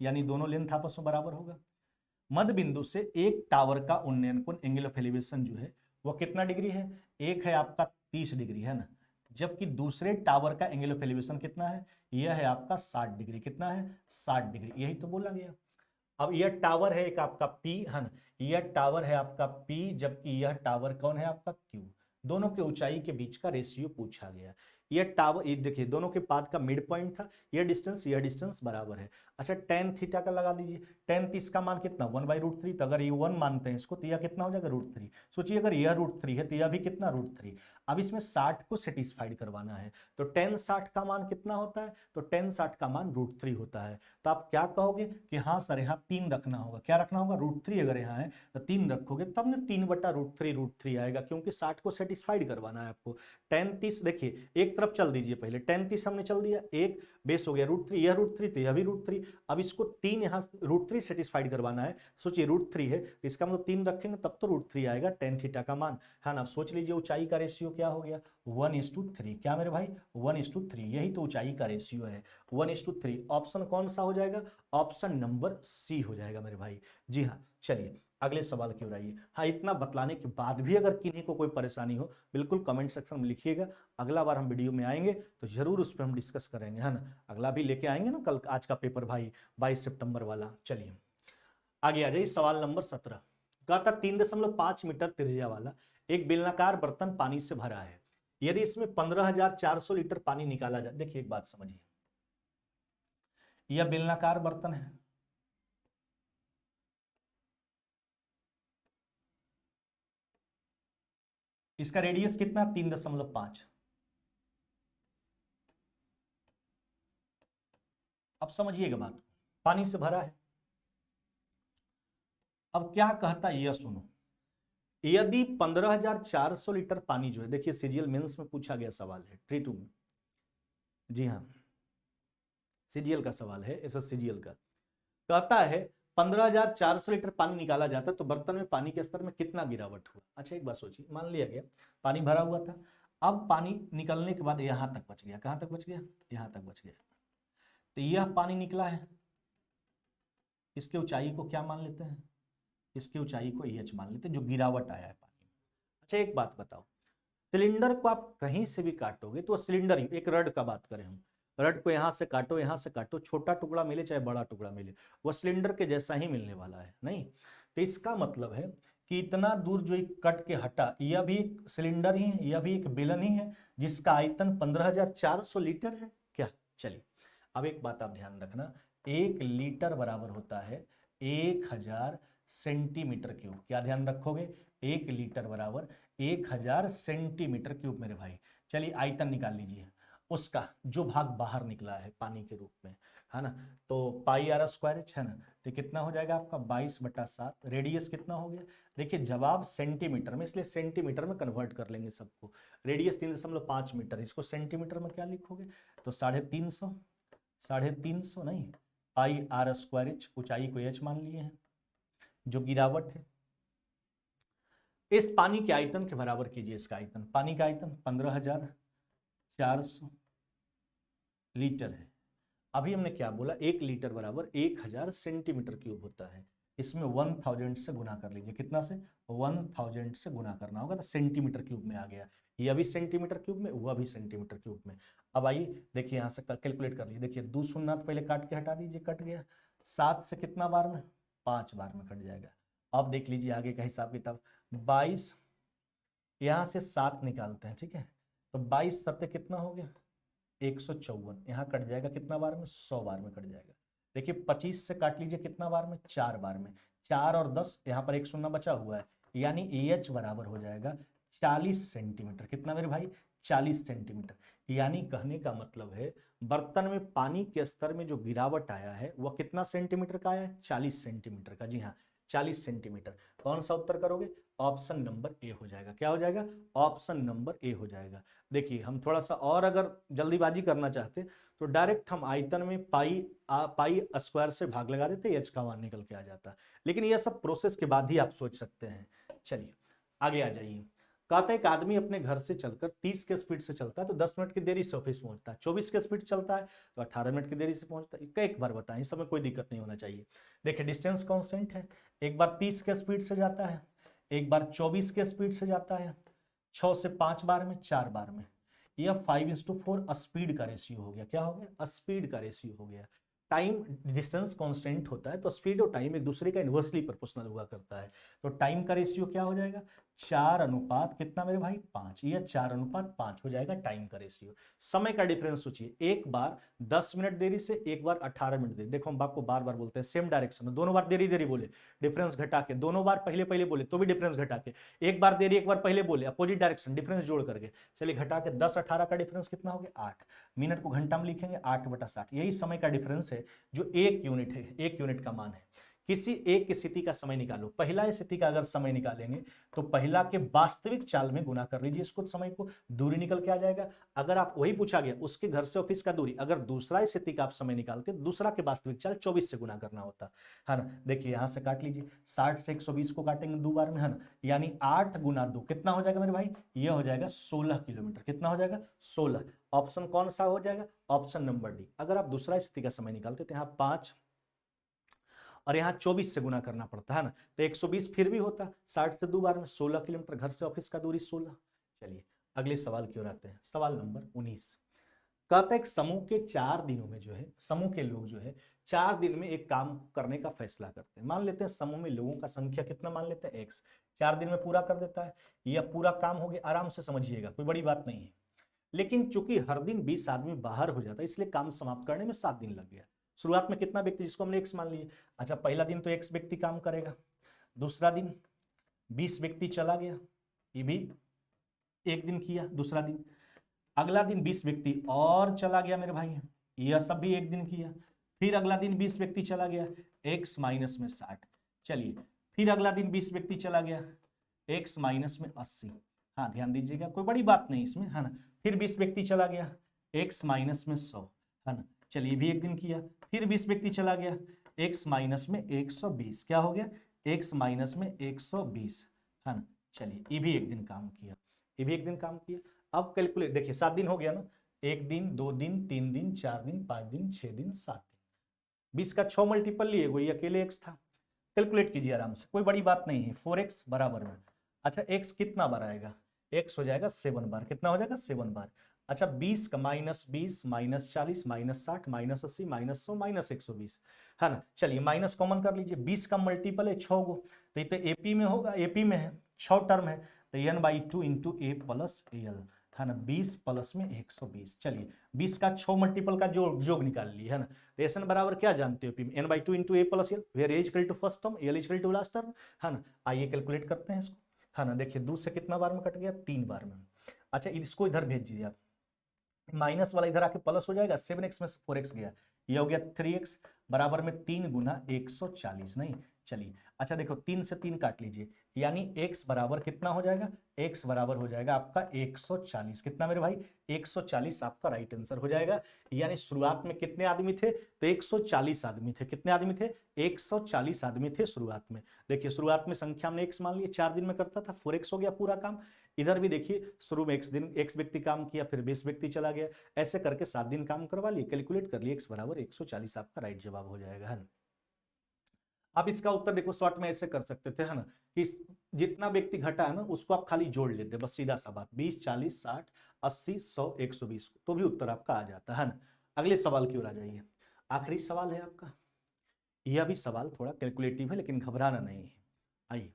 यानी दोनों लेंथ आपस में बराबर होगा। मध्य बिंदु से एक टावर का उन्नयन कोण एंगल ऑफ एलिवेशन जो है वो कितना डिग्री है, एक है आपका 30 डिग्री है ना, जबकि दूसरे टावर का एंगल ऑफ एलिवेशन कितना है, यह है आपका 60 डिग्री। कितना है 60 डिग्री, यही तो बोला गया। अब यह टावर है एक आपका P है ना, यह टावर है आपका P, जबकि यह टावर कौन है आपका Q। दोनों के ऊंचाई के बीच का रेशियो पूछा गया। यह टावर, ये देखिए दोनों के पाद का मिड पॉइंट था, यह डिस्टेंस बराबर है। अच्छा टेन थीटा का लगा दीजिए, टेन इसका मान कितना 1/√3, तो अगर ये 1 मानते हैं इसको तो यह कितना हो जाएगा √3। सोचिए अगर यह √3 है तो यह भी कितना √3। अब इसमें 60 को सेटिस्फाइड करवाना है, तो टेन 60 का मान कितना होता है, तो टेन 60 का मान √3 होता है। तो आप क्या कहोगे कि हाँ सर यहाँ 3 रखना होगा। क्या रखना होगा, √3 अगर यहाँ है तो 3 रखोगे तब ना 3/√3 आएगा, क्योंकि 60 को सेटिस्फाइड करवाना है आपको। टेन 30 देखिए एक तरफ चल दीजिए पहले, टेन 30 हमने चल दिया, एक बेस हो गया √3, यह √3 तो यह भी √3। अब इसको 3 यहाँ √3 सेटिस्फाइड करवाना है, सोचिए √3 है तो इसका मतलब 3 रखेंगे तब तो √3 आएगा टेन थीटा का मान है ना। सोच लीजिए ऊंचाई का रेशियो क्या हो गया 1:3। क्या मेरे भाई 1:3, यही तो ऊंचाई का रेशियो है 1:3। ऑप्शन कौन सा हो जाएगा, ऑप्शन नंबर सी हो जाएगा मेरे भाई। जी हाँ चलिए अगले सवाल की ओर आइए। हाँ इतना बतलाने के बाद भी अगर किन्हीं को कोई परेशानी हो बिल्कुल कमेंट सेक्शन में लिखिएगा, अगला बार हम वीडियो में आएंगे तो जरूर उस पर हम डिस्कस करेंगे है ना। अगला भी लेके आएंगे ना कल, आज का पेपर भाई 22 सितंबर वाला। चलिए आगे आ जाइए, सवाल नंबर 17। कहता 3.5 मीटर त्रिज्या वाला एक बेलनाकार बर्तन पानी से भरा है, यदि इसमें 15,400 लीटर पानी निकाला जाए। देखिए एक बात समझिए, यह बेलनाकार बर्तन है, इसका रेडियस कितना 3.5। अब समझिएगा बात, पानी से भरा है। अब क्या कहता है यह सुनो, यदि 15,400 लीटर पानी जो है, देखिए सीजीएल मेंस में पूछा गया सवाल है T2 में, जी हाँ सीजीएल का सवाल है, ऐसा सीजीएल का कहता है 15,400 लीटर पानी निकाला जाता है तो बर्तन में पानी के स्तर में कितना गिरावट हुआ। अच्छा एक बात सोचिए, मान लिया गया पानी भरा हुआ था, अब पानी निकलने के बाद यहां तक बच गया, कहां तक बच गया, यहां तक बच गया, तो यह पानी निकला है, इसके ऊंचाई को क्या मान लेते हैं, इसकी ऊंचाई को एच मान लेते हैं, जो गिरावट आया है पानी में। अच्छा एक बात बताओ, सिलेंडर को आप कहीं से भी काटोगे तो सिलेंडर ही, एक रड का बात करें हम, रड को यहां से काटो यहां से काटो, छोटा टुकड़ा मिले चाहे बड़ा टुकड़ा मिले, वह सिलेंडर के जैसा ही मिलने वाला है नहीं। तो इसका मतलब है कि इतना दूर जो एक कट के हटा, यह भी एक सिलेंडर ही है, यह भी एक बेलन ही है, जिसका आयतन 15,400 लीटर है क्या। चलिए अब एक बात आप ध्यान रखना, 1 लीटर बराबर होता है 1000 सेंटीमीटर क्यूब। क्या ध्यान रखोगे, 1 लीटर बराबर 1000 सेंटीमीटर क्यूब मेरे भाई। चलिए आयतन निकाल लीजिए, उसका जो भाग बाहर निकला है पानी के रूप में, है ना, तो पाई आर स्क्वायर एच है ना, तो कितना हो जाएगा आपका 22/7। रेडियस कितना हो गया, देखिए जवाब सेंटीमीटर में, इसलिए सेंटीमीटर में कन्वर्ट कर लेंगे सबको। रेडियस 3.5 मीटर, इसको सेंटीमीटर में क्या लिखोगे, तो 350 नहीं, पाई आर स्क्वायर एच, ऊंचाई को एच मान लिए हैं, जो गिरावट है इस पानी के आयतन के बराबर कीजिए। इसका आयतन, पानी का आयतन 15,400 लीटर है। अभी हमने क्या बोला, 1 लीटर बराबर 1000 सेंटीमीटर क्यूब होता है, इसमें 1000 से गुना कर लीजिए, कितना से, 1000 से गुना करना होगा, तो सेंटीमीटर क्यूब में आ गया, यह भी सेंटीमीटर क्यूब में, वह भी सेंटीमीटर क्यूब में। अब आइए देखिए यहां से कैलकुलेट कर लीजिए, देखिए 2 शून्य तो पहले काट के हटा दीजिए, कट गया, 7 से कितना बार में, 5 बार में कट जाएगा। अब देख लीजिए आगे का हिसाब किताब, 22, यहां से 7 निकालते हैं, ठीक है, तो 22 सत्ते कितना हो गया 154, यहाँ कट जाएगा कितना बार में, 100 बार में कट जाएगा। देखिए 25 से काट लीजिए कितना बार में, 4 बार में, 4 और 10, यहाँ पर एक शून्य बचा हुआ है, यानी एच बराबर हो जाएगा 40 सेंटीमीटर। कितना मेरे भाई, 40 सेंटीमीटर। यानी कहने का मतलब है बर्तन में पानी के स्तर में जो गिरावट आया है वह कितना सेंटीमीटर का आया है, 40 सेंटीमीटर का। जी हाँ 40 सेंटीमीटर। कौन सा उत्तर करोगे, ऑप्शन नंबर ए हो जाएगा। क्या हो जाएगा, ऑप्शन नंबर ए हो जाएगा। देखिए हम थोड़ा सा और अगर जल्दीबाजी करना चाहते तो डायरेक्ट हम आयतन में पाई स्क्वायर से भाग लगा देते, एच का मान निकल के आ जाता, लेकिन यह सब प्रोसेस के बाद ही आप सोच सकते हैं। चलिए आगे आ जाइए। कहता है एक आदमी अपने घर से चलकर 30 के स्पीड से चलता है तो 10 मिनट की देरी से ऑफिस पहुंचता है, 24 के स्पीड चलता है तो 18 मिनट की देरी से पहुंचता है। एक बार बताएं, इस समय कोई दिक्कत नहीं होना चाहिए। देखिए डिस्टेंस कांस्टेंट है, एक बार 30 के स्पीड से जाता है, एक बार 24 के स्पीड से जाता है, 6 से 5 बार में, 4 बार में, यह 5:4 स्पीड का रेशियो हो गया। क्या हो गया, स्पीड का रेशियो हो गया। टाइम डिस्टेंस कांस्टेंट होता है तो स्पीड और टाइम एक दूसरे का इन्वर्सली प्रोपोर्शनल हुआ करता है, तो टाइम का रेशियो क्या हो जाएगा, 4 कितना मेरे भाई 5, यह 4:5 हो जाएगा टाइम का रेशियो। समय का डिफरेंस सोचिए, एक बार 10 मिनट देरी से, एक बार 18 मिनट देरी। देखो हम आपको बार बार बोलते हैं सेम डायरेक्शन में, दोनों बार देरी देरी बोले डिफरेंस घटा के, दोनों बार पहले पहले बोले तो भी डिफरेंस घटा के, एक बार देरी एक बार पहले बोले अपोजिट डायरेक्शन, डिफरेंस जोड़ करके। चलिए घटा के 10-18 का डिफरेंस कितना हो गया 8, मिनट को घंटा में लिखेंगे 8/60, यही समय का डिफरेंस है जो 1 यूनिट है, 1 यूनिट का मान है। किसी एक स्थिति का समय निकालो, पहला स्थिति का अगर समय निकालेंगे तो पहला के वास्तविक चाल में गुना कर लीजिए इसको, समय को, दूरी निकल के आ जाएगा। अगर आप वही पूछा गया उसके घर से ऑफिस का दूरी, अगर दूसरा स्थिति का आप समय निकालते, दूसरा के वास्तविक चाल 24 से गुना करना होता है ना। देखिए यहां से काट लीजिए, 60 से 120 को काटेंगे 2 बार में, है ना, यानी 8 गुना 2 कितना हो जाएगा मेरे भाई, यह हो जाएगा 16 किलोमीटर। कितना हो जाएगा 16। ऑप्शन कौन सा हो जाएगा, ऑप्शन नंबर डी। अगर आप दूसरा स्थिति का समय निकालते तो यहाँ 5 और यहाँ 24 से गुना करना पड़ता है ना, तो 120 फिर भी होता, 60 से 2 बार में 16 किलोमीटर, घर से ऑफिस का दूरी 16। चलिए अगले सवाल की ओर आते हैं, सवाल नंबर 19। कहता है एक समूह के 4 दिनों में जो है, समूह के लोग जो है 4 दिन में एक काम करने का फैसला करते हैं। मान लेते हैं समूह में लोगों का संख्या कितना, मान लेते हैं x, 4 दिन में पूरा कर देता है, यह पूरा काम हो गया। आराम से समझिएगा, कोई बड़ी बात नहीं है, लेकिन चूंकि हर दिन 20 आदमी बाहर हो जाता है इसलिए काम समाप्त करने में 7 दिन लग गया। शुरुआत में कितना व्यक्ति, जिसको हमने x मान लिए, अच्छा पहला दिन तो x व्यक्ति काम करेगा, दूसरा दिन 20 व्यक्ति चला गया, ये भी एक दिन किया, दूसरा दिन, अगला दिन 20 व्यक्ति और चला गया मेरे भाई, यह सब भी एक दिन किया, फिर अगला दिन 20 व्यक्ति चला गया, x माइनस में 60, चलिए फिर अगला दिन 20 व्यक्ति चला गया, x माइनस में 80, हाँ ध्यान दीजिएगा कोई बड़ी बात नहीं इसमें, है ना, फिर 20 व्यक्ति चला गया, x माइनस में 100, है ना, चलिए भी एक दिन किया, फिर 20 व्यक्ति चला गया, x माइनस में 120, क्या हो गया, x माइनस में 120, है ना, चलिए ये भी एक दिन काम किया, ये भी एक दिन काम किया। अब कैलकुलेट देखिए 7 दिन हो गया ना, 1 दिन 2 दिन 3 दिन 4 दिन 5 दिन 6 दिन 7 दिन, 20 का 6 मल्टीपल लिए, वही अकेले x था, कैलकुलेट कीजिए आराम से, कोई बड़ी बात नहीं है, 4x बराबर में, अच्छा x कितना बार आएगा, x हो जाएगा 7 बार, कितना हो जाएगा 7 बार, अच्छा 20 का -20 -40 -60 -80 -100 -120, है ना, चलिए माइनस कॉमन कर लीजिए, 20 का मल्टीपल है 6 गो, तो ये तो एपी में होगा, एपी में है 6 टर्म है, तो n/2 into a plus L, है ना, 20 प्लस में 120, चलिए 20 का 6 मल्टीपल का योग निकाल लिए, है ना, तो एन बराबर क्या जानते हो, n/2 into a plus l, where a equal to first term, l equal to last term, है ना, आइए कैलकुलेट करते हैं इसको, है ना, देखिए 2 से कितना बार में कट गया, 3 बार में, अच्छा इसको इधर भेज दीजिए आप, माइनस वाला इधर आके प्लस हो जाएगा, 7x में से 4x गया, ये हो गया 3x बराबर में 3 गुना 140, नहीं चलिए, अच्छा देखो 3 से 3 काट लीजिए, यानी x बराबर कितना हो जाएगा, x बराबर हो जाएगा आपका 140, कितना मेरे भाई 140 आपका राइट आंसर हो जाएगा, यानी शुरुआत में कितने आदमी थे, तो 140 आदमी थे, कितने आदमी थे 140 आदमी थे शुरुआत में, देखिए शुरुआत में संख्या हमने x मान लिए, 4 दिन में करता था, 4x हो गया पूरा काम, इधर भी देखिए शुरू में x व्यक्ति काम किया, फिर 20 व्यक्ति चला गया, ऐसे करके 7 दिन काम करवा लिए, कैलकुलेट कर लिए, x बराबर 140 आपका राइट जवाब हो जाएगा, है ना। आप इसका उत्तर देखो शॉर्ट में ऐसे कर सकते थे, है ना, कि जितना व्यक्ति घटा है ना उसको आप खाली जोड़ लेते, बस सीधा सा बात, 20 40 60 80 100 120, तो भी उत्तर आपका आ जाता है ना। अगले सवाल की ओर आ जाइए, आखिरी सवाल है आपका, यह भी सवाल थोड़ा कैलकुलेटिव है लेकिन घबराना नहीं है, आइए,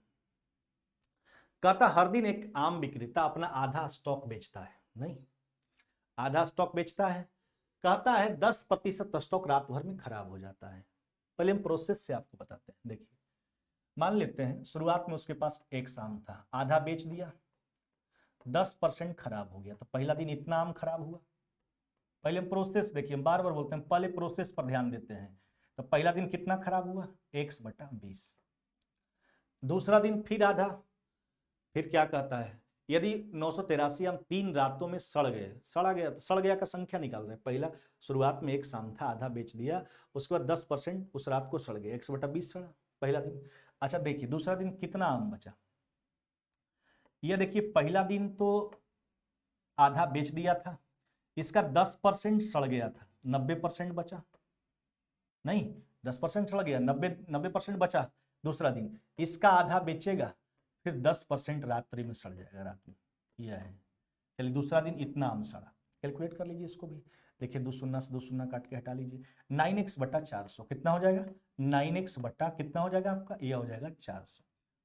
कहता हर दिन एक आम विक्रेता अपना आधा स्टॉक बेचता है, नहीं आधा स्टॉक बेचता है, कहता है 10% स्टॉक रात भर में खराब हो जाता है, पहले हम प्रोसेस से आपको बताते हैं, देखिए मान लेते हैं शुरुआत में उसके पास एक आम था, आधा बेच दिया, 10% खराब हो गया, तो पहला दिन इतना आम खराब हुआ, पहले हम प्रोसेस देखिए, हम बार बार बोलते हैं पहले प्रोसेस पर ध्यान देते हैं, तो पहला दिन कितना खराब हुआ, 1/20, दूसरा दिन फिर आधा, फिर क्या कहता है यदि 983 आम 3 रातों में सड़ गए, सड़ा गया, तो सड़ गया का संख्या निकाल रहे हैं, पहला शुरुआत में एक आम था आधा बेच दिया, उसके बाद 10% उस रात को सड़ गया, 1/20 सड़ा पहला दिन, अच्छा देखिए दूसरा दिन कितना आम बचा, यह देखिए पहला दिन तो आधा बेच दिया था, इसका 10% सड़ गया था, 90% बचा, नहीं 10% सड़ गया, 90% बचा, दूसरा दिन इसका आधा बेचेगा, फिर 10% रात्रि में सड़ जाएगा, रात में, यह है, चलिए दूसरा दिन इतना आम सड़ा, कैलकुलेट कर लीजिए इसको भी, देखिए 2 शून्य से 2 शून्य काट के हटा लीजिए, 9x/400 कितना हो जाएगा, 9x बटा कितना हो जाएगा आपका, यह हो जाएगा 400,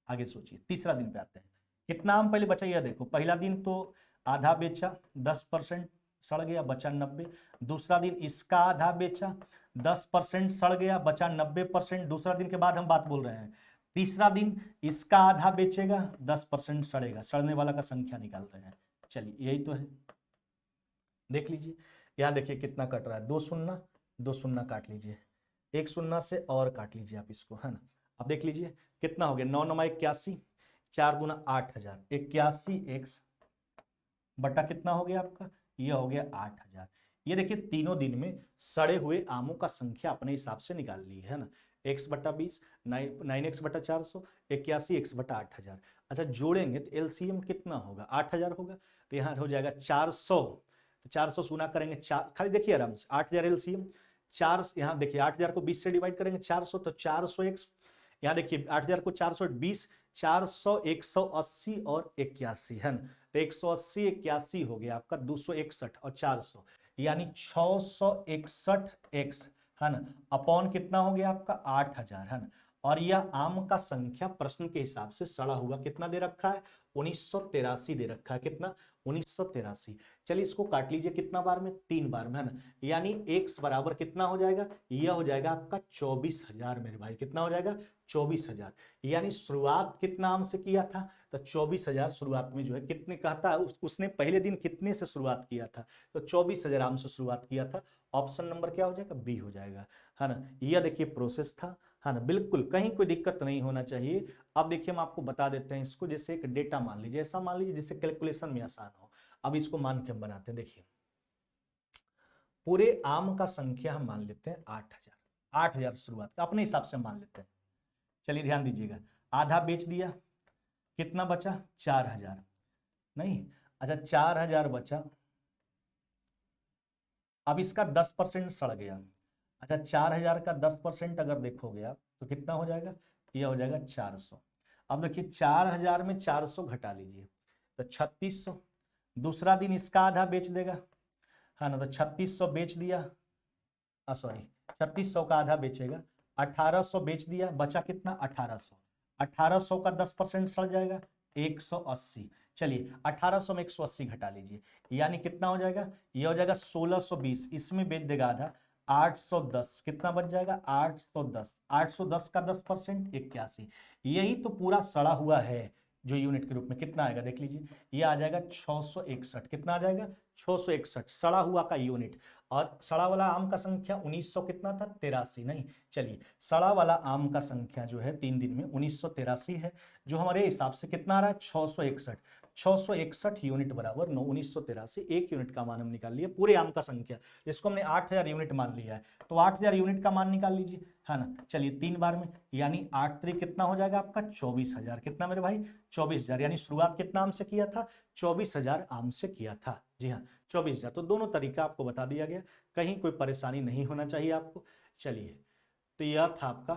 आगे सोचिए तीसरा दिन पे आते हैं, कितना आम पहले बचा, यह देखो पहला दिन तो आधा बेचा, 10% सड़ गया, बचा 90, दूसरा दिन इसका आधा बेचा, 10% सड़ गया, बचा 90%, दूसरा दिन के बाद हम बात बोल रहे हैं, तीसरा दिन इसका आधा बेचेगा, 10% सड़ेगा, सड़ने वाला का संख्या निकाल रहे हैं, चलिए यही तो है, देख लीजिए यहां देखिए कितना कट रहा है, 2 शून्य 2 शून्य काट लीजिए, 1 शून्य से और काट लीजिए आप इसको, है ना, अब देख लीजिए कितना हो गया, 9 9 81, 4 दूना 8000, 81x बटा कितना हो गया आपका, यह हो गया 8000, ये देखिए तीनों दिन में सड़े हुए आमों का संख्या अपने हिसाब से निकाल ली है ना, x/20 9x/400 81x/8000, अच्छा जोड़ेंगे तो एलसीएम कितना होगा, 8000 होगा, तो यहाँ हो जाएगा 400, तो 400 गुना करेंगे, खाली देखिए आराम से 8000 एलसीएम, 4 यहाँ देखिए 8000 को 20 से डिवाइड करेंगे 400, तो 400x, यहाँ देखिए 8000 को 420, 400 180 और 81, है ना, तो 180 81 हो गया आपका 261 और 400, यानी 661x, है ना, अपॉन कितना हो गया आपका 8000, है ना, और यह आम का संख्या प्रश्न के हिसाब से सड़ा हुआ कितना दे रखा है, 1983 दे रखा है। कितना, 1983। चलिए इसको काट लीजिए कितना बार में, 3 बार में, है ना। यानी x बराबर कितना हो जाएगा, यह हो जाएगा आपका 24,000 मेरे भाई। कितना हो जाएगा, 24,000। यानी शुरुआत कितना आम से किया था, तो 24,000 शुरुआत में जो है कितने कहता है, उसने पहले दिन कितने से शुरुआत किया था, तो 24,000 आम से शुरुआत किया था। ऑप्शन नंबर क्या हो जाएगा, बी हो जाएगा, है ना। यह देखिए प्रोसेस था, है ना। बिल्कुल कहीं कोई दिक्कत नहीं होना चाहिए। अब देखिए हम आपको बता देते हैं इसको, जैसे एक डेटा मान लीजिए, ऐसा मान लीजिए जिससे कैलकुलेशन में आसान हो। अब इसको मान के हम बनाते हैं। देखिए पूरे आम का संख्या हम मान लेते हैं 8,000। 8,000 शुरुआत अपने हिसाब से मान लेते हैं। चलिए ध्यान दीजिएगा, आधा बेच दिया, कितना बचा, 4,000। नहीं, अच्छा 4,000 बचा। अब इसका 10% सड़ गया। अच्छा 4,000 का 10% अगर देखोगे आप तो कितना हो जाएगा, यह हो जाएगा 400। अब देखिए 4,000 में 400 घटा लीजिए तो 3,600। दूसरा दिन इसका आधा बेच देगा, है ना, तो 3,600 बेच दिया, सॉरी 3,600 का आधा बेचेगा, 1,800 बेच दिया, बचा कितना, 1,800। 1,800 का 10% सड़ जाएगा, 180। चलिए 1,800 में 180 घटा लीजिए, यानी कितना हो जाएगा, ये हो जाएगा 1,620। इसमें बेच देगा आधा, 810। कितना बच जाएगा, 810। 810 का 10% 81। यही तो पूरा सड़ा हुआ है जो यूनिट के रूप में कितना आएगा, देख लीजिए, ये आ जाएगा 661। कितना आ जाएगा, 661 सड़ा हुआ का यूनिट। और सड़ा वाला आम का संख्या 1900 कितना था, 83। नहीं, चलिए सड़ा वाला आम का संख्या जो है 3 दिन में 1983 है, जो हमारे हिसाब से कितना आ रहा है, 661। 661 यूनिट बराबर 1983। एक यूनिट का मान हम निकाल लिए पूरे आम का संख्या, जिसको हमने 8,000 यूनिट मान लिया है, तो 8,000 यूनिट का मान निकाल लीजिए, है ना। चलिए 3 बार में, यानी 8 3 कितना हो जाएगा आपका, 24,000। कितना मेरे भाई, 24,000। यानी शुरुआत कितना आम से किया था, 24,000 आम से किया था। जी हाँ, 24,000। तो दोनों तरीका आपको बता दिया गया, कहीं कोई परेशानी नहीं होना चाहिए आपको। चलिए तो यह था आपका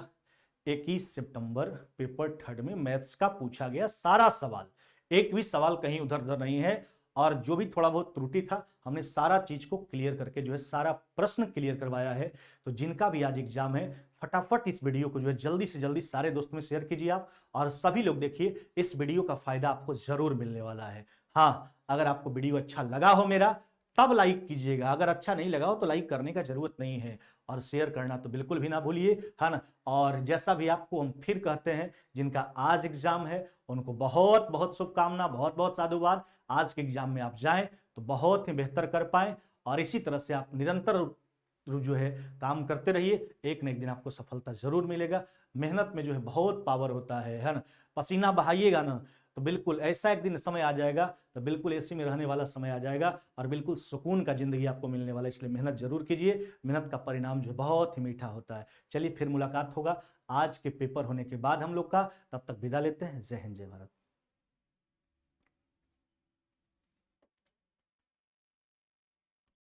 21 सितंबर पेपर 3 में मैथ्स का पूछा गया सारा सवाल। एक भी सवाल कहीं उधर उधर नहीं है, और जो भी थोड़ा बहुत त्रुटि था हमने सारा चीज को क्लियर करके जो है सारा प्रश्न क्लियर करवाया है। तो जिनका भी आज एग्जाम है, फटाफट इस वीडियो को जो है जल्दी से जल्दी सारे दोस्तों में शेयर कीजिए आप, और सभी लोग देखिए, इस वीडियो का फायदा आपको जरूर मिलने वाला है। हाँ, अगर आपको वीडियो अच्छा लगा हो मेरा, तब लाइक कीजिएगा, अगर अच्छा नहीं लगा हो तो लाइक करने का जरूरत नहीं है, और शेयर करना तो बिल्कुल भी ना भूलिए, है ना। और जैसा भी आपको हम फिर कहते हैं, जिनका आज एग्जाम है उनको बहुत बहुत शुभकामना, बहुत बहुत साधुवाद। आज के एग्जाम में आप जाएं तो बहुत ही बेहतर कर पाए, और इसी तरह से आप निरंतर जो है काम करते रहिए, एक न एक दिन आपको सफलता जरूर मिलेगा। मेहनत में जो है बहुत पावर होता है ना। पसीना बहाइएगा ना, तो बिल्कुल ऐसा एक दिन समय आ जाएगा, तो बिल्कुल एसी में रहने वाला समय आ जाएगा, और बिल्कुल सुकून का जिंदगी आपको मिलने वाला है। इसलिए मेहनत जरूर कीजिए, मेहनत का परिणाम जो बहुत ही मीठा होता है। चलिए फिर मुलाकात होगा आज के पेपर होने के बाद हम लोग का, तब तक विदा लेते हैं। जय हिंद, जय भारत।